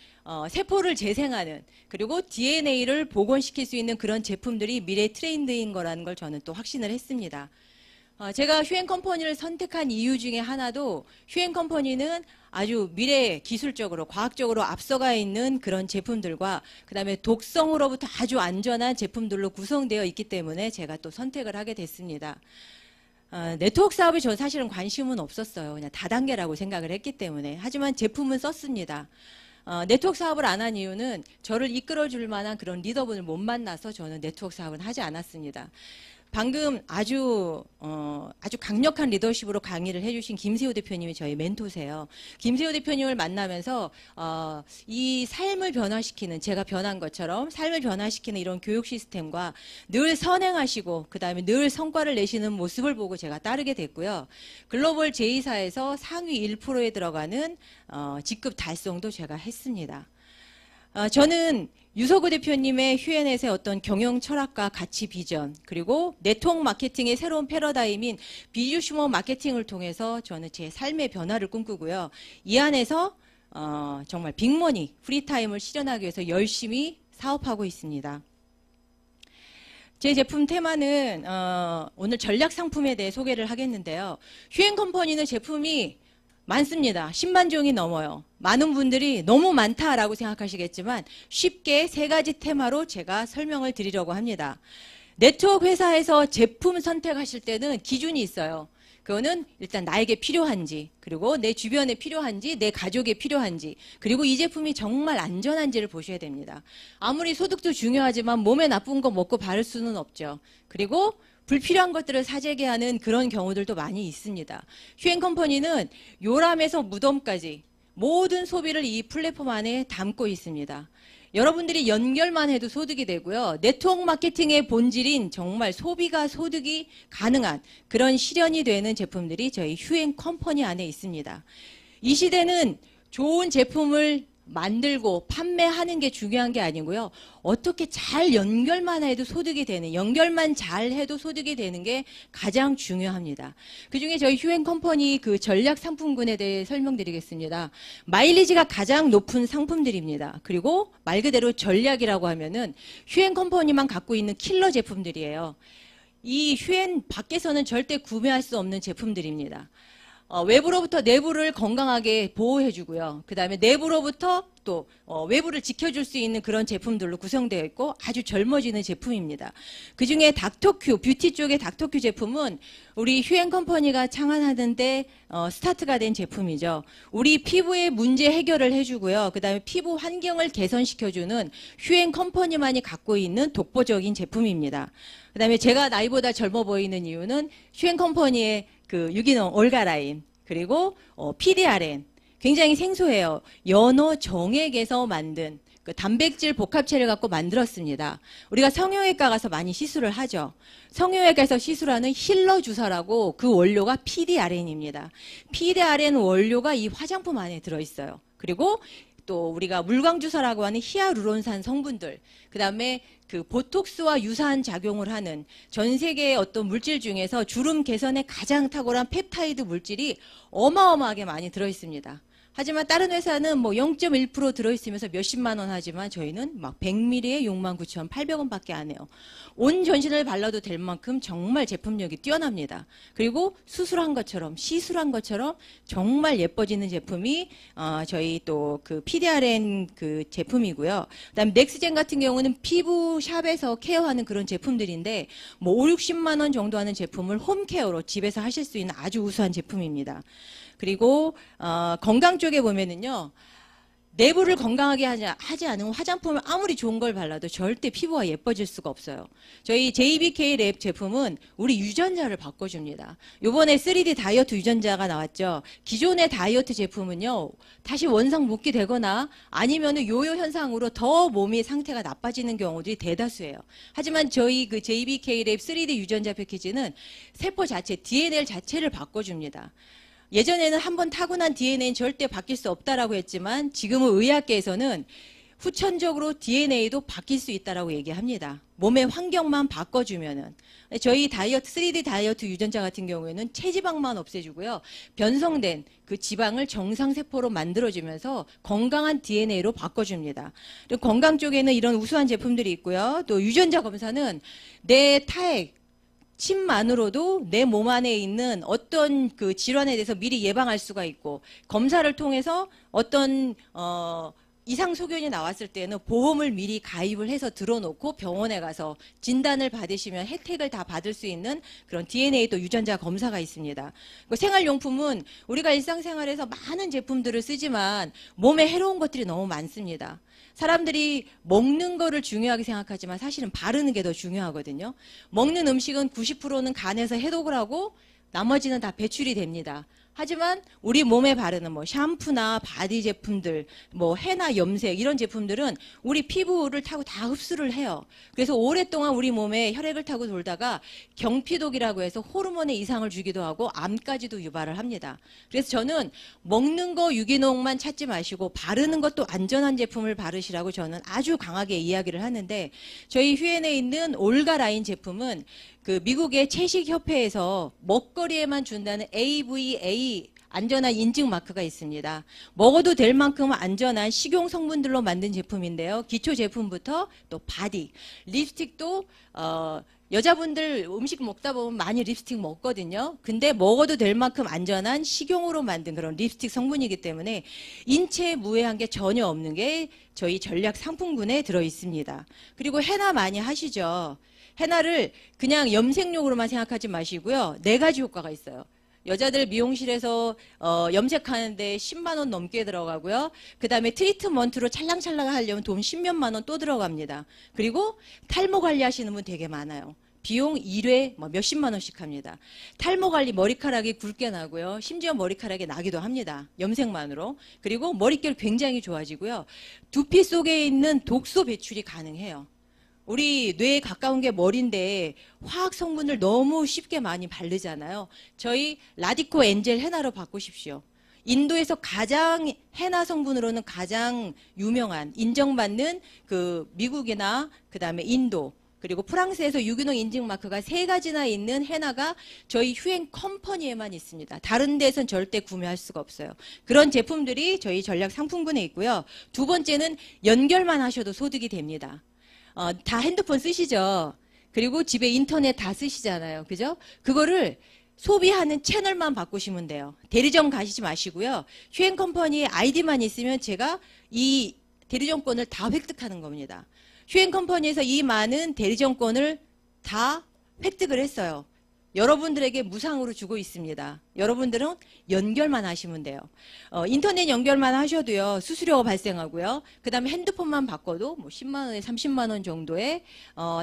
세포를 재생하는 그리고 DNA를 복원시킬 수 있는 그런 제품들이 미래의 트렌드인 거라는 걸 저는 또 확신을 했습니다. 제가 휴앤컴퍼니를 선택한 이유 중에 하나도 휴앤컴퍼니는 아주 미래 기술적으로 과학적으로 앞서가 있는 그런 제품들과 그다음에 독성으로부터 아주 안전한 제품들로 구성되어 있기 때문에 제가 또 선택을 하게 됐습니다. 네트워크 사업에 저 사실은 관심은 없었어요. 그냥 다단계라고 생각을 했기 때문에. 하지만 제품은 썼습니다. 네트워크 사업을 안 한 이유는 저를 이끌어줄 만한 그런 리더분을 못 만나서 저는 네트워크 사업은 하지 않았습니다. 방금 아주 강력한 리더십으로 강의를 해주신 김세호 대표님이 저희 멘토세요. 김세호 대표님을 만나면서 이 삶을 변화시키는, 제가 변한 것처럼 삶을 변화시키는 이런 교육 시스템과 늘 선행하시고 그다음에 늘 성과를 내시는 모습을 보고 제가 따르게 됐고요. 글로벌 제2사에서 상위 1%에 들어가는 직급 달성도 제가 했습니다. 저는 유서구 대표님의 휴앤넷의 어떤 경영 철학과 가치 비전 그리고 네트워크 마케팅의 새로운 패러다임인 비주슈머 마케팅을 통해서 저는 제 삶의 변화를 꿈꾸고요. 이 안에서 정말 빅머니 프리타임을 실현하기 위해서 열심히 사업하고 있습니다. 제 제품 테마는 오늘 전략 상품에 대해 소개를 하겠는데요. 휴앤컴퍼니는 제품이 많습니다. 10만 종이 넘어요. 많은 분들이 너무 많다라고 생각하시겠지만 쉽게 세 가지 테마로 제가 설명을 드리려고 합니다. 네트워크 회사에서 제품 선택하실 때는 기준이 있어요. 그거는 일단 나에게 필요한지, 그리고 내 주변에 필요한지, 내 가족에 필요한지, 그리고 이 제품이 정말 안전한지를 보셔야 됩니다. 아무리 소득도 중요하지만 몸에 나쁜 거 먹고 바를 수는 없죠. 그리고 불필요한 것들을 사재기 하는 그런 경우들도 많이 있습니다. 휴앤컴퍼니는 요람에서 무덤까지 모든 소비를 이 플랫폼 안에 담고 있습니다. 여러분들이 연결만 해도 소득이 되고요. 네트워크 마케팅의 본질인 정말 소비가 소득이 가능한 그런 실현이 되는 제품들이 저희 휴앤컴퍼니 안에 있습니다. 이 시대는 좋은 제품을 만들고 판매하는 게 중요한 게 아니고요. 어떻게 잘 연결만 해도 소득이 되는, 연결만 잘 해도 소득이 되는 게 가장 중요합니다. 그중에 저희 휴앤컴퍼니 그 전략 상품군에 대해 설명드리겠습니다. 마일리지가 가장 높은 상품들입니다. 그리고 말 그대로 전략이라고 하면은 휴앤컴퍼니만 갖고 있는 킬러 제품들이에요. 이 휴앤 밖에서는 절대 구매할 수 없는 제품들입니다. 외부로부터 내부를 건강하게 보호해주고요. 그 다음에 내부로부터 또 외부를 지켜줄 수 있는 그런 제품들로 구성되어 있고 아주 젊어지는 제품입니다. 그중에 닥터큐, 뷰티 쪽의 닥터큐 제품은 우리 휴앤컴퍼니가 창안하는데 스타트가 된 제품이죠. 우리 피부의 문제 해결을 해주고요. 그 다음에 피부 환경을 개선시켜주는 휴앤컴퍼니만이 갖고 있는 독보적인 제품입니다. 그 다음에 제가 나이보다 젊어 보이는 이유는 휴앤컴퍼니의 그 유기농 올가라인 그리고 PDRN 굉장히 생소해요. 연어 정액에서 만든 그 단백질 복합체를 갖고 만들었습니다. 우리가 성형외과 가서 많이 시술을 하죠. 성형외과에서 시술하는 힐러 주사라고 그 원료가 PDRN입니다. PDRN 원료가 이 화장품 안에 들어있어요. 그리고 또 우리가 물광주사라고 하는 히아루론산 성분들, 그 다음에 그 보톡스와 유사한 작용을 하는 전 세계의 어떤 물질 중에서 주름 개선에 가장 탁월한 펩타이드 물질이 어마어마하게 많이 들어있습니다. 하지만 다른 회사는 뭐 0.1% 들어있으면서 몇십만 원 하지만 저희는 막 100ml에 69,800원밖에 안 해요. 온 전신을 발라도 될 만큼 정말 제품력이 뛰어납니다. 그리고 수술한 것처럼 시술한 것처럼 정말 예뻐지는 제품이 저희 또 그 PDRN 그 제품이고요. 그다음에 넥스젠 같은 경우는 피부 샵에서 케어하는 그런 제품들인데 뭐 5, 60만 원 정도 하는 제품을 홈케어로 집에서 하실 수 있는 아주 우수한 제품입니다. 그리고 건강 쪽에 보면은요. 내부를 건강하게 하지 않은 화장품을 아무리 좋은 걸 발라도 절대 피부가 예뻐질 수가 없어요. 저희 JBK 랩 제품은 우리 유전자를 바꿔줍니다. 요번에 3D 다이어트 유전자가 나왔죠. 기존의 다이어트 제품은요. 다시 원상 복귀되거나 아니면 요요 현상으로 더 몸의 상태가 나빠지는 경우들이 대다수예요. 하지만 저희 그 JBK 랩 3D 유전자 패키지는 세포 자체, DNA 자체를 바꿔줍니다. 예전에는 한번 타고난 DNA는 절대 바뀔 수 없다라고 했지만 지금은 의학계에서는 후천적으로 DNA도 바뀔 수 있다라고 얘기합니다. 몸의 환경만 바꿔주면은. 저희 다이어트, 3D 다이어트 유전자 같은 경우에는 체지방만 없애주고요. 변성된 그 지방을 정상세포로 만들어주면서 건강한 DNA로 바꿔줍니다. 그리고 건강 쪽에는 이런 우수한 제품들이 있고요. 또 유전자 검사는 내 타액, 침만으로도 내 몸 안에 있는 어떤 그 질환에 대해서 미리 예방할 수가 있고, 검사를 통해서 어떤 이상 소견이 나왔을 때는 보험을 미리 가입을 해서 들어놓고 병원에 가서 진단을 받으시면 혜택을 다 받을 수 있는 그런 DNA 또 유전자 검사가 있습니다. 생활용품은 우리가 일상생활에서 많은 제품들을 쓰지만 몸에 해로운 것들이 너무 많습니다. 사람들이 먹는 거를 중요하게 생각하지만 사실은 바르는 게 더 중요하거든요. 먹는 음식은 90%는 간에서 해독을 하고 나머지는 다 배출이 됩니다. 하지만 우리 몸에 바르는 뭐 샴푸나 바디 제품들, 뭐 해나 염색 이런 제품들은 우리 피부를 타고 다 흡수를 해요. 그래서 오랫동안 우리 몸에 혈액을 타고 돌다가 경피독이라고 해서 호르몬의 이상을 주기도 하고 암까지도 유발을 합니다. 그래서 저는 먹는 거 유기농만 찾지 마시고 바르는 것도 안전한 제품을 바르시라고 저는 아주 강하게 이야기를 하는데, 저희 휴엔에 있는 올가 라인 제품은 그 미국의 채식협회에서 먹거리에만 준다는 AVA 안전한 인증 마크가 있습니다. 먹어도 될 만큼 안전한 식용 성분들로 만든 제품인데요. 기초 제품부터 또 바디, 립스틱도 여자분들 음식 먹다 보면 많이 립스틱 먹거든요. 근데 먹어도 될 만큼 안전한 식용으로 만든 그런 립스틱 성분이기 때문에 인체에 무해한 게 전혀 없는 게 저희 전략 상품군에 들어 있습니다. 그리고 해나 많이 하시죠. 해나를 그냥 염색용으로만 생각하지 마시고요. 4가지 효과가 있어요. 여자들 미용실에서 염색하는데 10만 원 넘게 들어가고요. 그 다음에 트리트먼트로 찰랑찰랑 하려면 돈 10몇만 원 또 들어갑니다. 그리고 탈모 관리하시는 분 되게 많아요. 비용 1회 몇십만 원씩 합니다. 탈모 관리 머리카락이 굵게 나고요. 심지어 머리카락이 나기도 합니다. 염색만으로. 그리고 머릿결 굉장히 좋아지고요. 두피 속에 있는 독소 배출이 가능해요. 우리 뇌에 가까운 게 머리인데 화학 성분을 너무 쉽게 많이 바르잖아요. 저희 라디코 엔젤 헤나로 바꾸십시오. 인도에서 가장 헤나 성분으로는 가장 유명한 인정받는 그 미국이나 그다음에 인도 그리고 프랑스에서 유기농 인증 마크가 3가지나 있는 헤나가 저희 휴엔 컴퍼니에만 있습니다. 다른 데선 절대 구매할 수가 없어요. 그런 제품들이 저희 전략 상품군에 있고요. 두 번째는 연결만 하셔도 소득이 됩니다. 다 핸드폰 쓰시죠. 그리고 집에 인터넷 다 쓰시잖아요. 그죠? 그거를 소비하는 채널만 바꾸시면 돼요. 대리점 가시지 마시고요. 휴엔 컴퍼니의 아이디만 있으면 제가 이 대리점권을 다 획득하는 겁니다. 휴엔 컴퍼니에서 이 많은 대리점권을 다 획득을 했어요. 여러분들에게 무상으로 주고 있습니다. 여러분들은 연결만 하시면 돼요. 인터넷 연결만 하셔도요, 수수료가 발생하고요. 그 다음에 핸드폰만 바꿔도 뭐 10만 원에 30만 원 정도의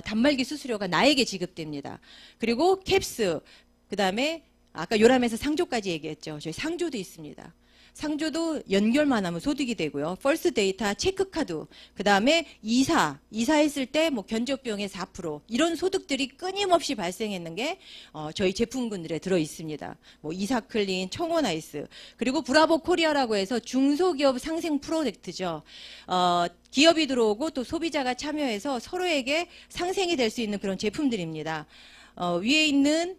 단말기 수수료가 나에게 지급됩니다. 그리고 캡스, 그 다음에 아까 요람에서 상조까지 얘기했죠. 저희 상조도 있습니다. 상조도 연결만 하면 소득이 되고요. 펄스 데이터, 체크카드, 그 다음에 이사했을 때 뭐 견적비용의 4% 이런 소득들이 끊임없이 발생했는 게 저희 제품군들에 들어 있습니다. 뭐 이사클린, 청원아이스, 그리고 브라보 코리아라고 해서 중소기업 상생 프로젝트죠. 기업이 들어오고 또 소비자가 참여해서 서로에게 상생이 될 수 있는 그런 제품들입니다. 위에 있는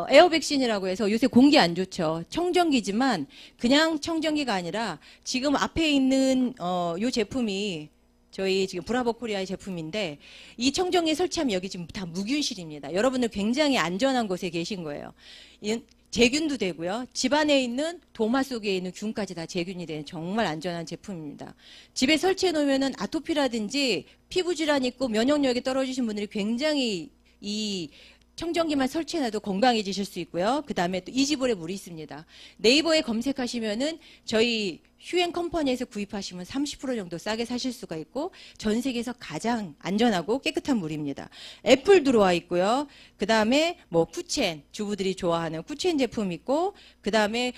에어백신이라고 해서 요새 공기 안 좋죠. 청정기지만 그냥 청정기가 아니라 지금 앞에 있는 요 제품이 저희 지금 브라보 코리아의 제품인데, 이 청정기 설치하면 여기 지금 다 무균실입니다. 여러분들 굉장히 안전한 곳에 계신 거예요. 제균도 되고요. 집안에 있는 도마 속에 있는 균까지 다 제균이 되는 정말 안전한 제품입니다. 집에 설치해 놓으면은 아토피라든지 피부 질환 있고 면역력이 떨어지신 분들이 굉장히 이 청정기만 설치해놔도 건강해지실 수 있고요. 그 다음에 또 이지볼에 물이 있습니다. 네이버에 검색하시면은 저희 휴엔 컴퍼니에서 구입하시면 30% 정도 싸게 사실 수가 있고, 전 세계에서 가장 안전하고 깨끗한 물입니다. 애플 들어와 있고요. 그 다음에 뭐 쿠첸, 주부들이 좋아하는 쿠첸 제품 있고, 그 다음에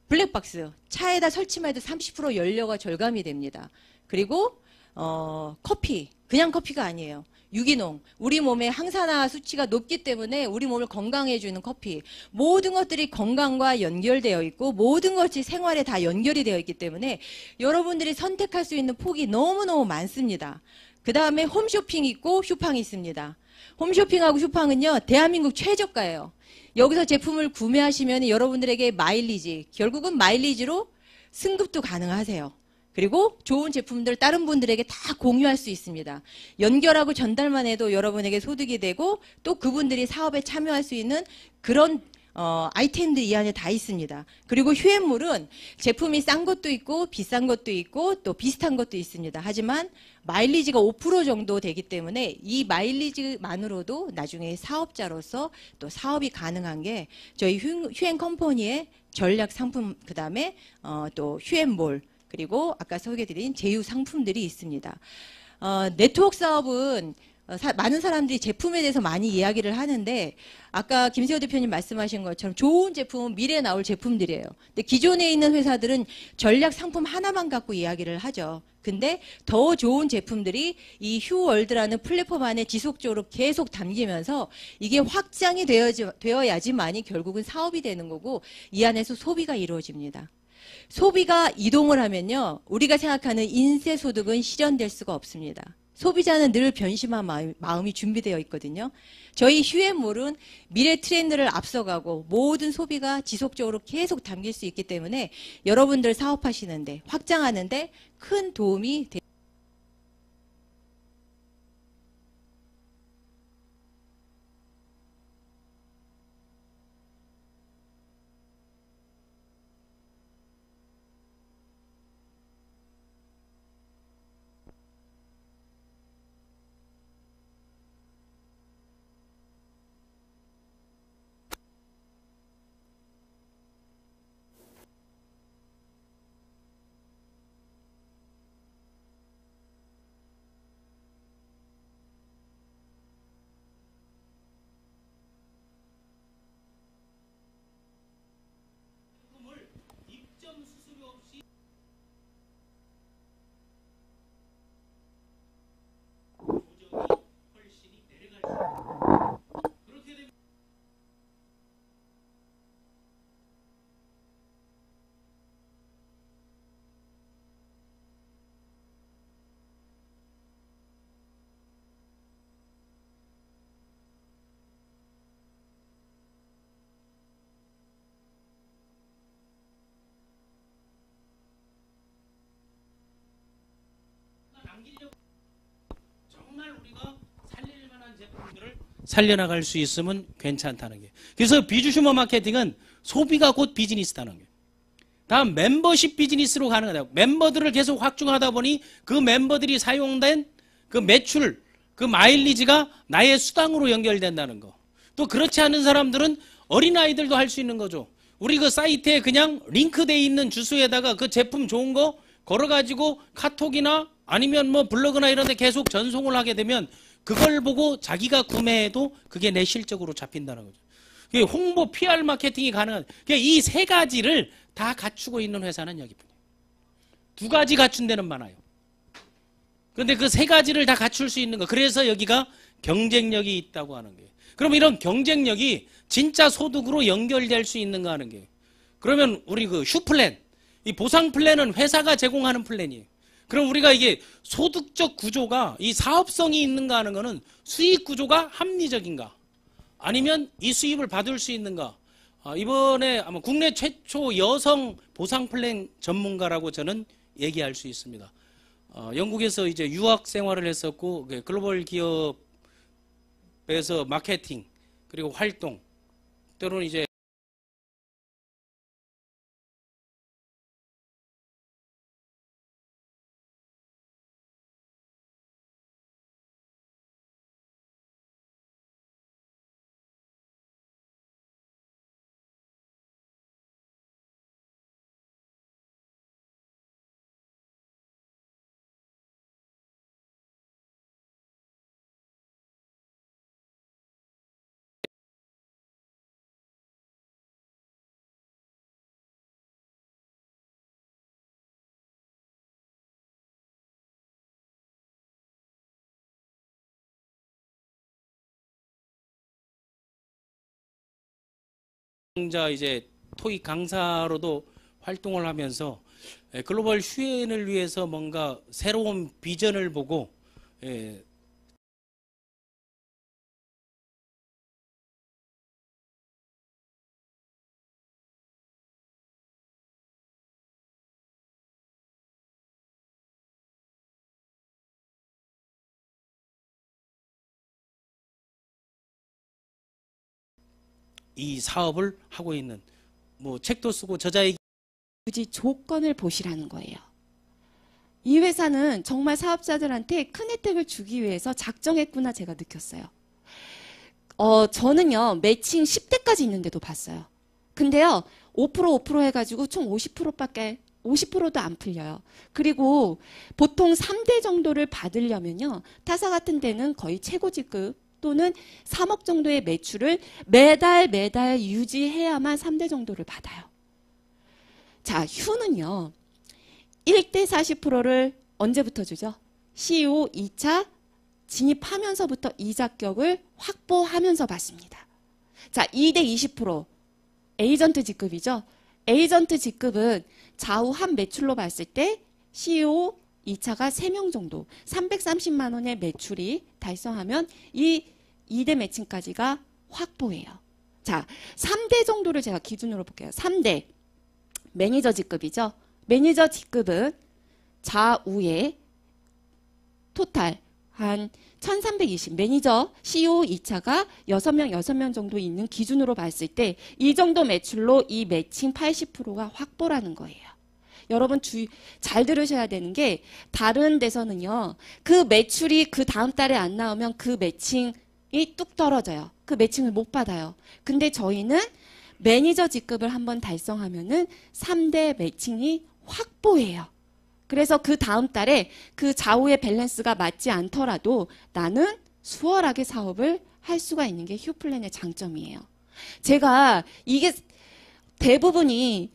블랙박스, 차에다 설치만 해도 30% 연료가 절감이 됩니다. 그리고 커피, 그냥 커피가 아니에요. 유기농, 우리 몸의 항산화 수치가 높기 때문에 우리 몸을 건강해주는 커피, 모든 것들이 건강과 연결되어 있고 모든 것이 생활에 다 연결이 되어 있기 때문에 여러분들이 선택할 수 있는 폭이 너무너무 많습니다. 그 다음에 홈쇼핑 있고 슈팡이 있습니다. 홈쇼핑하고 슈팡은요, 대한민국 최저가예요. 여기서 제품을 구매하시면 여러분들에게 마일리지, 결국은 마일리지로 승급도 가능하세요. 그리고 좋은 제품들 다른 분들에게 다 공유할 수 있습니다. 연결하고 전달만 해도 여러분에게 소득이 되고 또 그분들이 사업에 참여할 수 있는 그런 아이템들이 이 안에 다 있습니다. 그리고 휴앤물은 제품이 싼 것도 있고 비싼 것도 있고 또 비슷한 것도 있습니다. 하지만 마일리지가 5% 정도 되기 때문에 이 마일리지만으로도 나중에 사업자로서 또 사업이 가능한 게 저희 휴앤 컴퍼니의 전략 상품, 그 다음에 또 휴앤몰, 그리고 아까 소개드린 제휴 상품들이 있습니다. 네트워크 사업은 많은 사람들이 제품에 대해서 많이 이야기를 하는데 아까 김세호 대표님 말씀하신 것처럼 좋은 제품은 미래에 나올 제품들이에요. 근데 기존에 있는 회사들은 전략 상품 하나만 갖고 이야기를 하죠. 근데 더 좋은 제품들이 이 휴월드라는 플랫폼 안에 지속적으로 계속 담기면서 이게 확장이 되어야지만이 결국은 사업이 되는 거고 이 안에서 소비가 이루어집니다. 소비가 이동을 하면요, 우리가 생각하는 인세 소득은 실현될 수가 없습니다. 소비자는 늘 변심한 마음이 준비되어 있거든요. 저희 휴앤몰은 미래 트렌드를 앞서가고 모든 소비가 지속적으로 계속 담길 수 있기 때문에 여러분들 사업하시는데, 확장하는데 큰 도움이 됩니다. 입점 수수료 없이 조정이 훨씬이 내려갈 수 있습니다. 그렇게 되면 남기려고 정말 우리가 살릴 만한 제품들을 살려나갈 수 있으면 괜찮다는 게. 그래서 비주슈머 마케팅은 소비가 곧 비즈니스다는 게. 다음 멤버십 비즈니스로 가는 거다. 멤버들을 계속 확충하다 보니 그 멤버들이 사용된 그 매출, 그 마일리지가 나의 수당으로 연결된다는 거. 또 그렇지 않은 사람들은 어린아이들도 할 수 있는 거죠. 우리 그 사이트에 그냥 링크되어 있는 주소에다가 그 제품 좋은 거 걸어가지고 카톡이나 아니면 뭐 블로그나 이런 데 계속 전송을 하게 되면 그걸 보고 자기가 구매해도 그게 내 실적으로 잡힌다는 거죠. 그게 홍보 PR 마케팅이 가능한, 이 세 가지를 다 갖추고 있는 회사는 여기뿐이에요. 두 가지 갖춘 데는 많아요. 그런데 그 세 가지를 다 갖출 수 있는 거. 그래서 여기가 경쟁력이 있다고 하는 거예요. 그럼 이런 경쟁력이 진짜 소득으로 연결될 수 있는가 하는 게. 그러면 우리 그 슈플랜, 이 보상 플랜은 회사가 제공하는 플랜이에요. 그럼 우리가 이게 소득적 구조가 이 사업성이 있는가 하는 거는 수익 구조가 합리적인가? 아니면 이 수입을 받을 수 있는가? 이번에 아마 국내 최초 여성 보상 플랜 전문가라고 저는 얘기할 수 있습니다. 영국에서 이제 유학 생활을 했었고 글로벌 기업에서 마케팅 그리고 활동 때로는 이제 자 이제 토익 강사로도 활동을 하면서 글로벌 휴엔을 위해서 뭔가 새로운 비전을 보고 이 사업을 하고 있는 뭐 책도 쓰고 저자의 굳이 조건을 보시라는 거예요. 이 회사는 정말 사업자들한테 큰 혜택을 주기 위해서 작정했구나 제가 느꼈어요. 저는요 매칭 10대까지 있는데도 봤어요. 근데요 5% 해가지고 총 50%밖에 50%도 안 풀려요. 그리고 보통 3대 정도를 받으려면요 타사 같은 데는 거의 최고직급 또는 3억 정도의 매출을 매달 유지해야만 3대 정도를 받아요. 자, 휴는요. 1대 40%를 언제부터 주죠? CEO 2차 진입하면서부터 이 자격을 확보하면서 받습니다. 자, 2대 20% 에이전트 직급이죠. 에이전트 직급은 좌우 한 매출로 봤을 때 CEO 2차가 3명 정도 330만 원의 매출이 달성하면 이 2대 매칭까지가 확보예요. 자, 3대 정도를 제가 기준으로 볼게요. 3대 매니저 직급이죠. 매니저 직급은 좌우에 토탈 한 1320 매니저 CEO 2차가 6명 정도 있는 기준으로 봤을 때 이 정도 매출로 이 매칭 80%가 확보라는 거예요. 여러분 잘 들으셔야 되는 게 다른 데서는요. 그 매출이 그 다음 달에 안 나오면 그 매칭이 뚝 떨어져요. 그 매칭을 못 받아요. 근데 저희는 매니저 직급을 한번 달성하면은 3대 매칭이 확보예요. 그래서 그 다음 달에 그 좌우의 밸런스가 맞지 않더라도 나는 수월하게 사업을 할 수가 있는 게 휴플랜의 장점이에요. 제가 이게 대부분이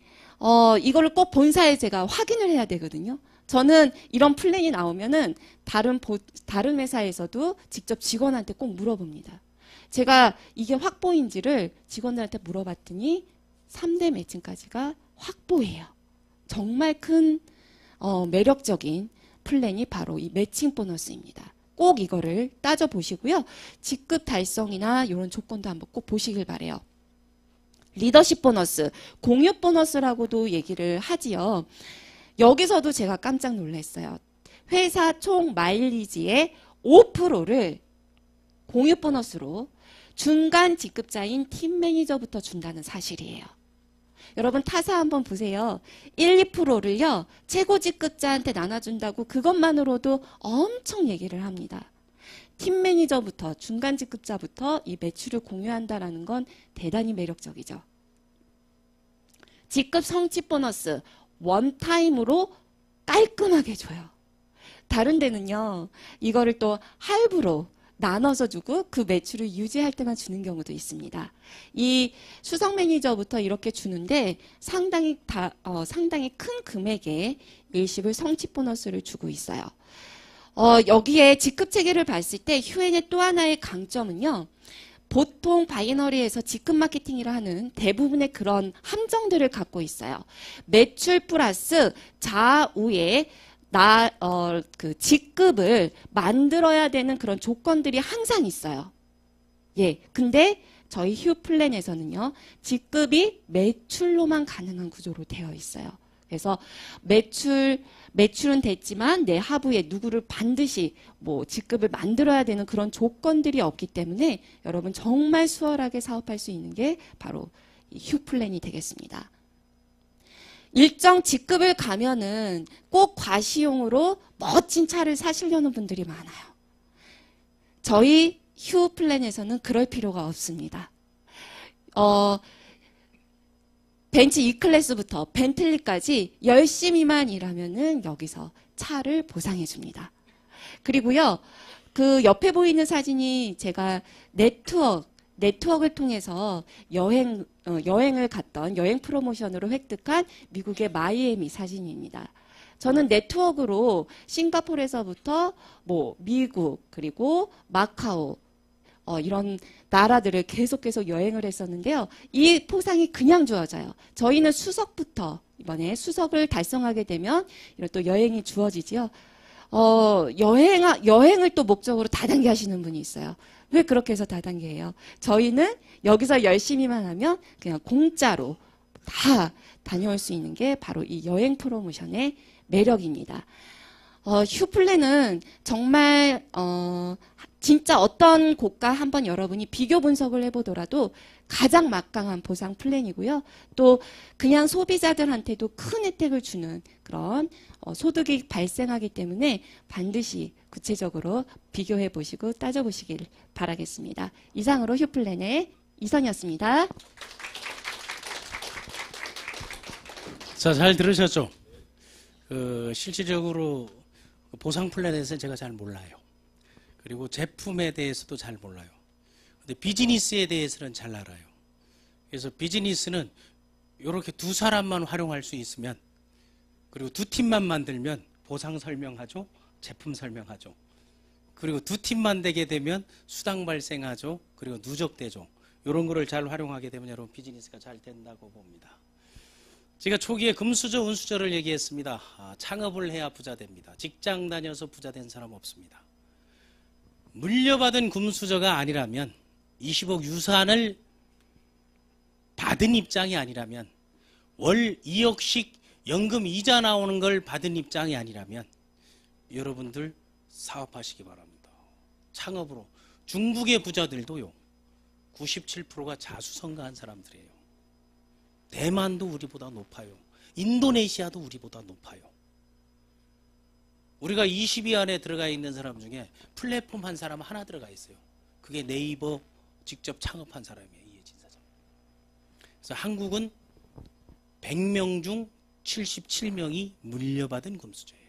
이거를 꼭 본사에 제가 확인을 해야 되거든요. 저는 이런 플랜이 나오면은 다른 회사에서도 직접 직원한테 꼭 물어봅니다. 제가 이게 확보인지를 직원들한테 물어봤더니 3대 매칭까지가 확보예요. 정말 큰 매력적인 플랜이 바로 이 매칭 보너스입니다. 꼭 이거를 따져보시고요. 직급 달성이나 이런 조건도 한번 꼭 보시길 바래요. 리더십 보너스, 공유 보너스라고도 얘기를 하지요. 여기서도 제가 깜짝 놀랐어요. 회사 총 마일리지의 5%를 공유 보너스로 중간 직급자인 팀 매니저부터 준다는 사실이에요. 여러분 타사 한번 보세요. 1, 2%를요. 최고 직급자한테 나눠준다고 그것만으로도 엄청 얘기를 합니다. 팀 매니저부터 중간 직급자부터 이 매출을 공유한다는 건 대단히 매력적이죠. 직급 성취 보너스 원타임으로 깔끔하게 줘요. 다른 데는요. 이거를 또 할부로 나눠서 주고 그 매출을 유지할 때만 주는 경우도 있습니다. 이 수석 매니저부터 이렇게 주는데 상당히 큰 금액의 일시불 성취 보너스를 주고 있어요. 여기에 직급 체계를 봤을 때 휴엔의 또 하나의 강점은요. 보통 바이너리에서 직급 마케팅이라 하는 대부분의 그런 함정들을 갖고 있어요. 매출 플러스 좌우에 그 직급을 만들어야 되는 그런 조건들이 항상 있어요. 예. 근데 저희 휴 플랜에서는요. 직급이 매출로만 가능한 구조로 되어 있어요. 그래서 매출은 됐지만 내 하부에 누구를 반드시 뭐 직급을 만들어야 되는 그런 조건들이 없기 때문에 여러분 정말 수월하게 사업할 수 있는 게 바로 이 휴 플랜이 되겠습니다. 일정 직급을 가면은 꼭 과시용으로 멋진 차를 사시려는 분들이 많아요. 저희 휴 플랜에서는 그럴 필요가 없습니다. 벤츠 E클래스부터 벤틀리까지 열심히만 일하면은 여기서 차를 보상해 줍니다. 그리고요, 그 옆에 보이는 사진이 제가 네트워크를 통해서 여행을 갔던 여행 프로모션으로 획득한 미국의 마이애미 사진입니다. 저는 네트워크로 싱가포르에서부터 뭐 미국 그리고 마카오 이런 나라들을 계속 여행을 했었는데요. 이 포상이 그냥 주어져요. 저희는 수석부터 이번에 수석을 달성하게 되면 이런 또 여행이 주어지지요. 여행을 또 목적으로 다단계 하시는 분이 있어요. 왜 그렇게 해서 다단계예요? 저희는 여기서 열심히만 하면 그냥 공짜로 다 다녀올 수 있는 게 바로 이 여행 프로모션의 매력입니다. 휴플랜은 정말 진짜 어떤 곳과 한번 여러분이 비교 분석을 해보더라도 가장 막강한 보상 플랜이고요. 또 그냥 소비자들한테도 큰 혜택을 주는 그런 소득이 발생하기 때문에 반드시 구체적으로 비교해 보시고 따져보시길 바라겠습니다. 이상으로 휴플랜의 이선이었습니다. 자, 잘 들으셨죠? 실질적으로 보상 플랜에 대해서는 제가 잘 몰라요. 그리고 제품에 대해서도 잘 몰라요. 근데 비즈니스에 대해서는 잘 알아요. 그래서 비즈니스는 이렇게 두 사람만 활용할 수 있으면, 그리고 두 팀만 만들면 보상 설명하죠, 제품 설명하죠. 그리고 두 팀만 되게 되면 수당 발생하죠, 그리고 누적되죠. 이런 거를 잘 활용하게 되면 여러분 비즈니스가 잘 된다고 봅니다. 제가 초기에 금수저, 운수저를 얘기했습니다. 창업을 해야 부자 됩니다. 직장 다녀서 부자 된 사람 없습니다. 물려받은 금수저가 아니라면, 20억 유산을 받은 입장이 아니라면, 월 2억씩 연금 이자 나오는 걸 받은 입장이 아니라면 여러분들 사업하시기 바랍니다. 창업으로. 중국의 부자들도요, 97%가 자수성가한 사람들이에요. 대만도 우리보다 높아요. 인도네시아도 우리보다 높아요. 우리가 20위 안에 들어가 있는 사람 중에 플랫폼 한 사람 하나 들어가 있어요. 그게 네이버 직접 창업한 사람이에요. 이혜진 사장. 그래서 한국은 100명 중 77명이 물려받은 금수저예요.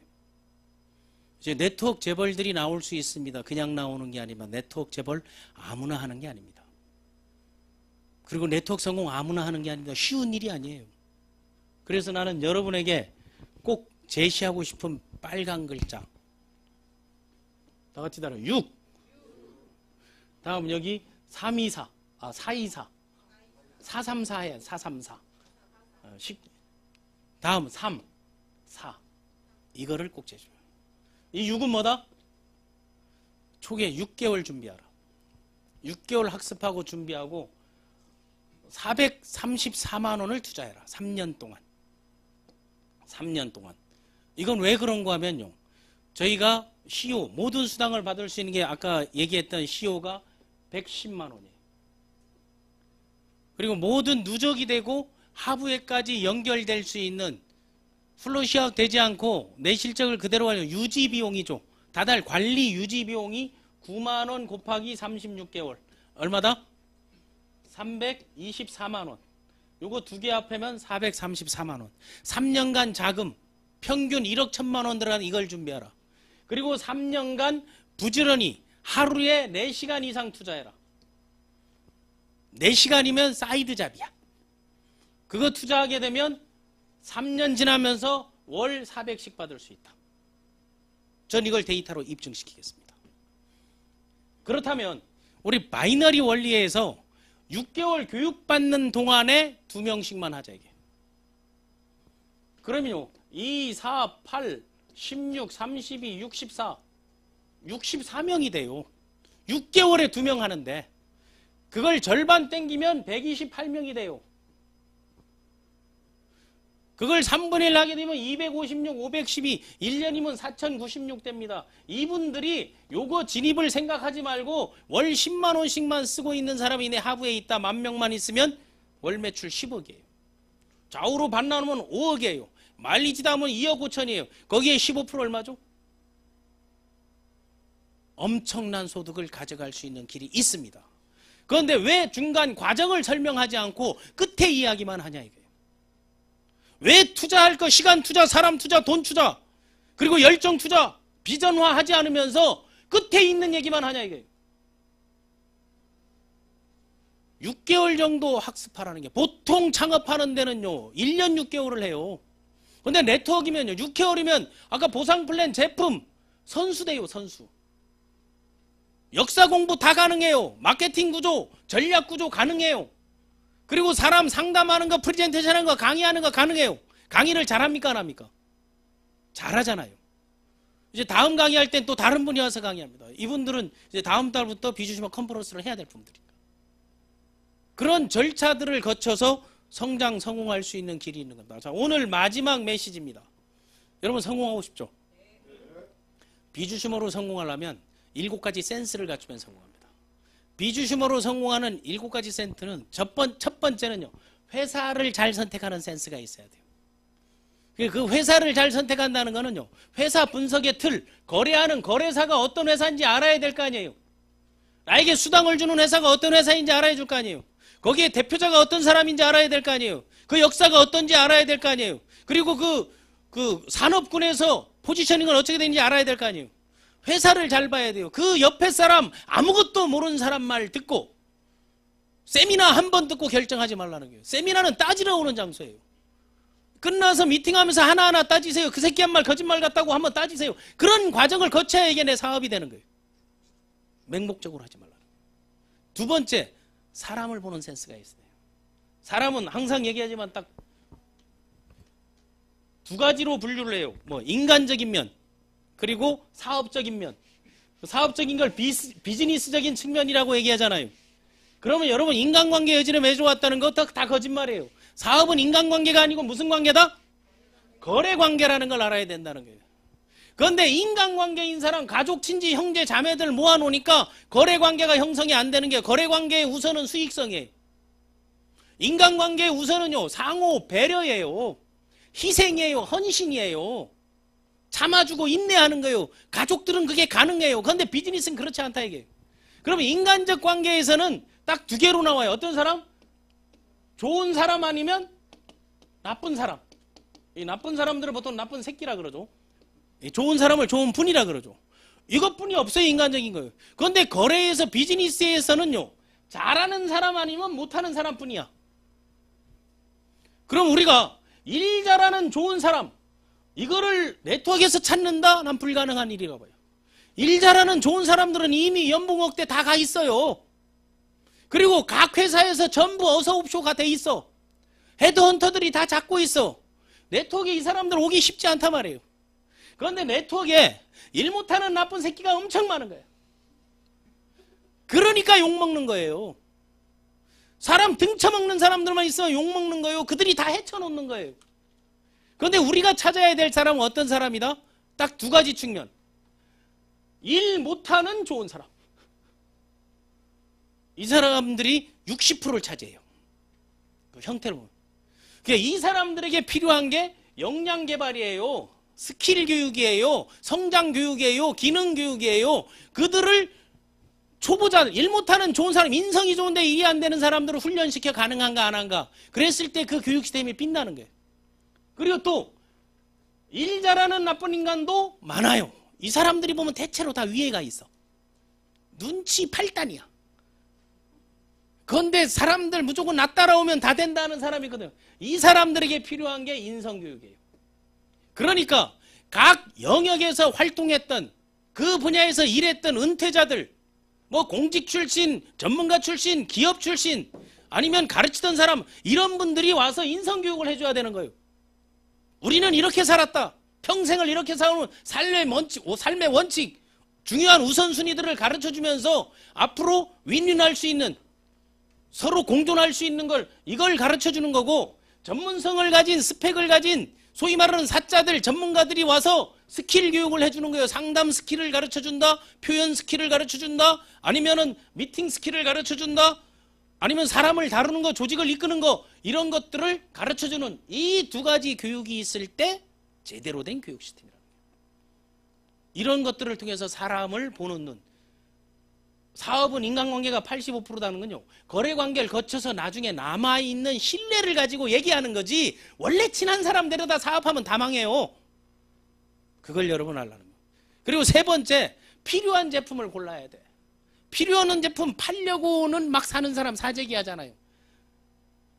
이제 네트워크 재벌들이 나올 수 있습니다. 그냥 나오는 게 아니면 네트워크 재벌 아무나 하는 게 아닙니다. 그리고 네트워크 성공 아무나 하는 게 아닙니다. 쉬운 일이 아니에요. 그래서 나는 여러분에게 꼭 제시하고 싶은 빨간 글자. 다 같이 따라요. 6. 다음 여기 324. 424. 434에 434. 다음 3. 4. 이거를 꼭 제시해요. 이 6은 뭐다? 초기에 6개월 준비하라. 6개월 학습하고 준비하고 434만 원을 투자해라. 3년 동안. 3년 동안. 이건 왜 그런가 하면요, 저희가 시효, 모든 수당을 받을 수 있는 게 아까 얘기했던 시효가 110만 원이에요. 그리고 모든 누적이 되고 하부에까지 연결될 수 있는, 플로시아웃 되지 않고 내 실적을 그대로 하려 유지 비용이죠. 다달 관리 유지 비용이 9만 원 곱하기 36개월. 얼마다? 324만 원. 요거 두 개 합하면 434만 원. 3년간 자금 평균 1억 1천만 원 들어간 이걸 준비하라. 그리고 3년간 부지런히 하루에 4시간 이상 투자해라. 4시간이면 사이드 잡이야. 그거 투자하게 되면 3년 지나면서 월 400씩 받을 수 있다. 전 이걸 데이터로 입증시키겠습니다. 그렇다면 우리 바이너리 원리에서 6개월 교육받는 동안에 2명씩만 하자 이게. 그러면요, 2, 4, 8, 16, 32, 64, 64명이 돼요. 6개월에 2명 하는데 그걸 절반 땡기면 128명이 돼요. 그걸 3분의 1 하게 되면 256, 512, 1년이면 4096 됩니다. 이분들이 요거 진입을 생각하지 말고 월 10만 원씩만 쓰고 있는 사람이 내 하부에 있다. 10,000명만 있으면 월 매출 10억이에요. 좌우로 반 나누면 5억이에요. 마일리지 다 하면 2억 5천이에요. 거기에 15% 얼마죠? 엄청난 소득을 가져갈 수 있는 길이 있습니다. 그런데 왜 중간 과정을 설명하지 않고 끝에 이야기만 하냐 이거예요. 왜 투자할 거, 시간 투자, 사람 투자, 돈 투자, 그리고 열정 투자, 비전화하지 않으면서 끝에 있는 얘기만 하냐 이거예요. 6개월 정도 학습하라는 게, 보통 창업하는 데는요 1년 6개월을 해요. 근데 네트워크이면요 6개월이면 아까 보상 플랜 제품 선수 돼요. 선수. 역사 공부 다 가능해요. 마케팅 구조, 전략 구조 가능해요. 그리고 사람 상담하는 거, 프레젠테이션 하는 거, 강의하는 거 가능해요. 강의를 잘합니까, 안 합니까? 잘하잖아요. 이제 다음 강의할 땐 또 다른 분이 와서 강의합니다. 이분들은 이제 다음 달부터 비주시마 컨퍼런스를 해야 될 분들이니까. 그런 절차들을 거쳐서 성장, 성공할 수 있는 길이 있는 겁니다. 자, 오늘 마지막 메시지입니다. 여러분 성공하고 싶죠? 비주시머로 성공하려면 7가지 센스를 갖추면 성공합니다. 비주시머로 성공하는 7가지 센스는 첫 번째는요. 회사를 잘 선택하는 센스가 있어야 돼요. 그 회사를 잘 선택한다는 거는요. 회사 분석의 틀, 거래하는 거래사가 어떤 회사인지 알아야 될 거 아니에요. 나에게 수당을 주는 회사가 어떤 회사인지 알아야 될 거 아니에요. 거기에 대표자가 어떤 사람인지 알아야 될 거 아니에요. 그 역사가 어떤지 알아야 될 거 아니에요. 그리고 그 산업군에서 포지셔닝은 어떻게 되는지 알아야 될 거 아니에요. 회사를 잘 봐야 돼요. 그 옆에 사람, 아무것도 모르는 사람 말 듣고 세미나 한 번 듣고 결정하지 말라는 거예요. 세미나는 따지러 오는 장소예요. 끝나서 미팅하면서 하나하나 따지세요. 그 새끼 한 말 거짓말 같다고 한번 따지세요. 그런 과정을 거쳐야 이게 내 사업이 되는 거예요. 맹목적으로 하지 말라는 거예요. 두 번째, 사람을 보는 센스가 있어요. 사람은 항상 얘기하지만 딱 2가지로 분류를 해요. 뭐 인간적인 면, 그리고 사업적인 면. 사업적인 걸 비즈니스적인 측면이라고 얘기하잖아요. 그러면 여러분 인간관계 여지를 맺어왔다는 거 다 거짓말이에요. 사업은 인간관계가 아니고 무슨 관계다? 거래관계라는 걸 알아야 된다는 거예요. 그런데 인간관계인 사람, 가족, 친지, 형제, 자매들 모아놓으니까 거래관계가 형성이 안 되는 게, 거래관계의 우선은 수익성이에요. 인간관계의 우선은요, 상호 배려예요. 희생이에요. 헌신이에요. 참아주고 인내하는 거예요. 가족들은 그게 가능해요. 그런데 비즈니스는 그렇지 않다 이게. 그러면 인간적 관계에서는 딱 2개로 나와요. 어떤 사람? 좋은 사람 아니면 나쁜 사람. 이 나쁜 사람들은 보통 나쁜 새끼라 그러죠. 좋은 사람을 좋은 분이라 그러죠. 이것뿐이 없어요. 인간적인 거예요. 그런데 거래에서, 비즈니스에서는요, 잘하는 사람 아니면 못하는 사람뿐이야. 그럼 우리가 일 잘하는 좋은 사람, 이거를 네트워크에서 찾는다? 난 불가능한 일이라고 봐요. 일 잘하는 좋은 사람들은 이미 연봉 억대 다 가 있어요. 그리고 각 회사에서 전부 어서옵쇼가 돼 있어. 헤드헌터들이 다 잡고 있어. 네트워크에 이 사람들 오기 쉽지 않단 말이에요. 그런데 네트워크에 일 못하는 나쁜 새끼가 엄청 많은 거예요. 그러니까 욕먹는 거예요. 사람 등쳐먹는 사람들만 있으면 욕먹는 거예요. 그들이 다 헤쳐놓는 거예요. 그런데 우리가 찾아야 될 사람은 어떤 사람이다? 딱 2가지 측면. 일 못하는 좋은 사람. 이 사람들이 60%를 차지해요. 그 형태를 보면. 그러니까 이 사람들에게 필요한 게 역량 개발이에요. 스킬 교육이에요. 성장 교육이에요. 기능 교육이에요. 그들을 초보자, 일 못하는 좋은 사람, 인성이 좋은데 일이 안 되는 사람들을 훈련시켜 가능한가 안 한가. 그랬을 때 그 교육 시스템이 빛나는 거예요. 그리고 또 일 잘하는 나쁜 인간도 많아요. 이 사람들이 보면 대체로 다 위에가 있어. 눈치 8단이야. 그런데 사람들 무조건 나 따라오면 다 된다는 사람이거든요. 이 사람들에게 필요한 게 인성교육이에요. 그러니까 각 영역에서 활동했던, 그 분야에서 일했던 은퇴자들, 뭐 공직 출신, 전문가 출신, 기업 출신, 아니면 가르치던 사람, 이런 분들이 와서 인성교육을 해줘야 되는 거예요. 우리는 이렇게 살았다. 평생을 이렇게 살아온 삶의 원칙, 중요한 우선순위들을 가르쳐주면서 앞으로 윈윈할 수 있는, 서로 공존할 수 있는 걸, 이걸 가르쳐주는 거고, 전문성을 가진, 스펙을 가진 소위 말하는 사자들, 전문가들이 와서 스킬 교육을 해주는 거예요. 상담 스킬을 가르쳐준다, 표현 스킬을 가르쳐준다, 아니면은 미팅 스킬을 가르쳐준다, 아니면 사람을 다루는 거, 조직을 이끄는 거, 이런 것들을 가르쳐주는 이 2가지 교육이 있을 때 제대로 된 교육 시스템이라는 거예요. 이런 것들을 통해서 사람을 보는 눈. 사업은 인간관계가 85%라는 건요, 거래관계를 거쳐서 나중에 남아있는 신뢰를 가지고 얘기하는 거지, 원래 친한 사람 데려다 사업하면 다 망해요. 그걸 여러분 알라는 거예요. 그리고 3번째, 필요한 제품을 골라야 돼. 필요 없는 제품 팔려고는 막 사는 사람 사재기 하잖아요.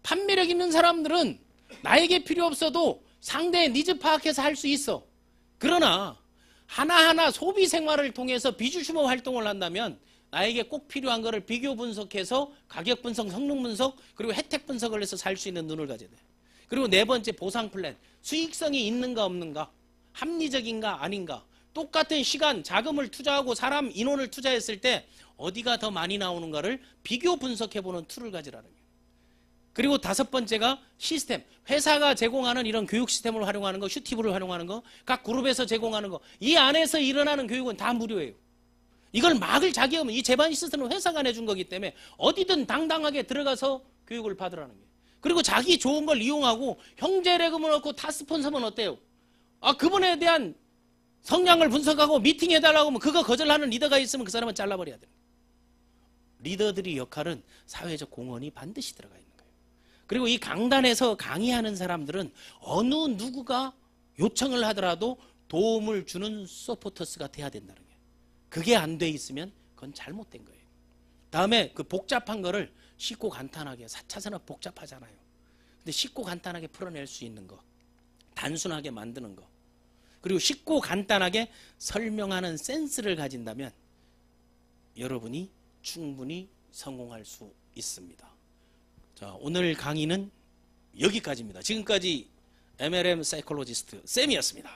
판매력 있는 사람들은 나에게 필요 없어도 상대의 니즈 파악해서 할 수 있어. 그러나 하나하나 소비 생활을 통해서 비주슈머 활동을 한다면 나에게 꼭 필요한 거를 비교 분석해서 가격 분석, 성능 분석, 그리고 혜택 분석을 해서 살 수 있는 눈을 가져야 돼. 그리고 네 번째 보상 플랜. 수익성이 있는가 없는가? 합리적인가 아닌가? 똑같은 시간, 자금을 투자하고 사람, 인원을 투자했을 때 어디가 더 많이 나오는가를 비교 분석해보는 툴을 가지라는 거예요. 그리고 다섯 번째가 시스템. 회사가 제공하는 이런 교육 시스템을 활용하는 거, 슈티브를 활용하는 거, 각 그룹에서 제공하는 거. 이 안에서 일어나는 교육은 다 무료예요. 이걸 막을 자격이 없는 이 재반 시스템은 회사가 내준 거기 때문에 어디든 당당하게 들어가서 교육을 받으라는 거예요. 그리고 자기 좋은 걸 이용하고 형제레금을 얻고 타 스폰서면 어때요? 아, 그분에 대한 성향을 분석하고 미팅해달라고 하면 그거 거절하는 리더가 있으면 그 사람은 잘라버려야 돼요. 리더들의 역할은 사회적 공헌이 반드시 들어가 있는 거예요. 그리고 이 강단에서 강의하는 사람들은 어느 누구가 요청을 하더라도 도움을 주는 서포터스가 돼야 된다는 거예요. 그게 안 돼 있으면 그건 잘못된 거예요. 다음에 그 복잡한 거를 쉽고 간단하게, 4차 산업 복잡하잖아요. 근데 쉽고 간단하게 풀어낼 수 있는 거, 단순하게 만드는 거, 그리고 쉽고 간단하게 설명하는 센스를 가진다면 여러분이 충분히 성공할 수 있습니다. 자, 오늘 강의는 여기까지입니다. 지금까지 MLM 사이콜로지스트 쌤이었습니다.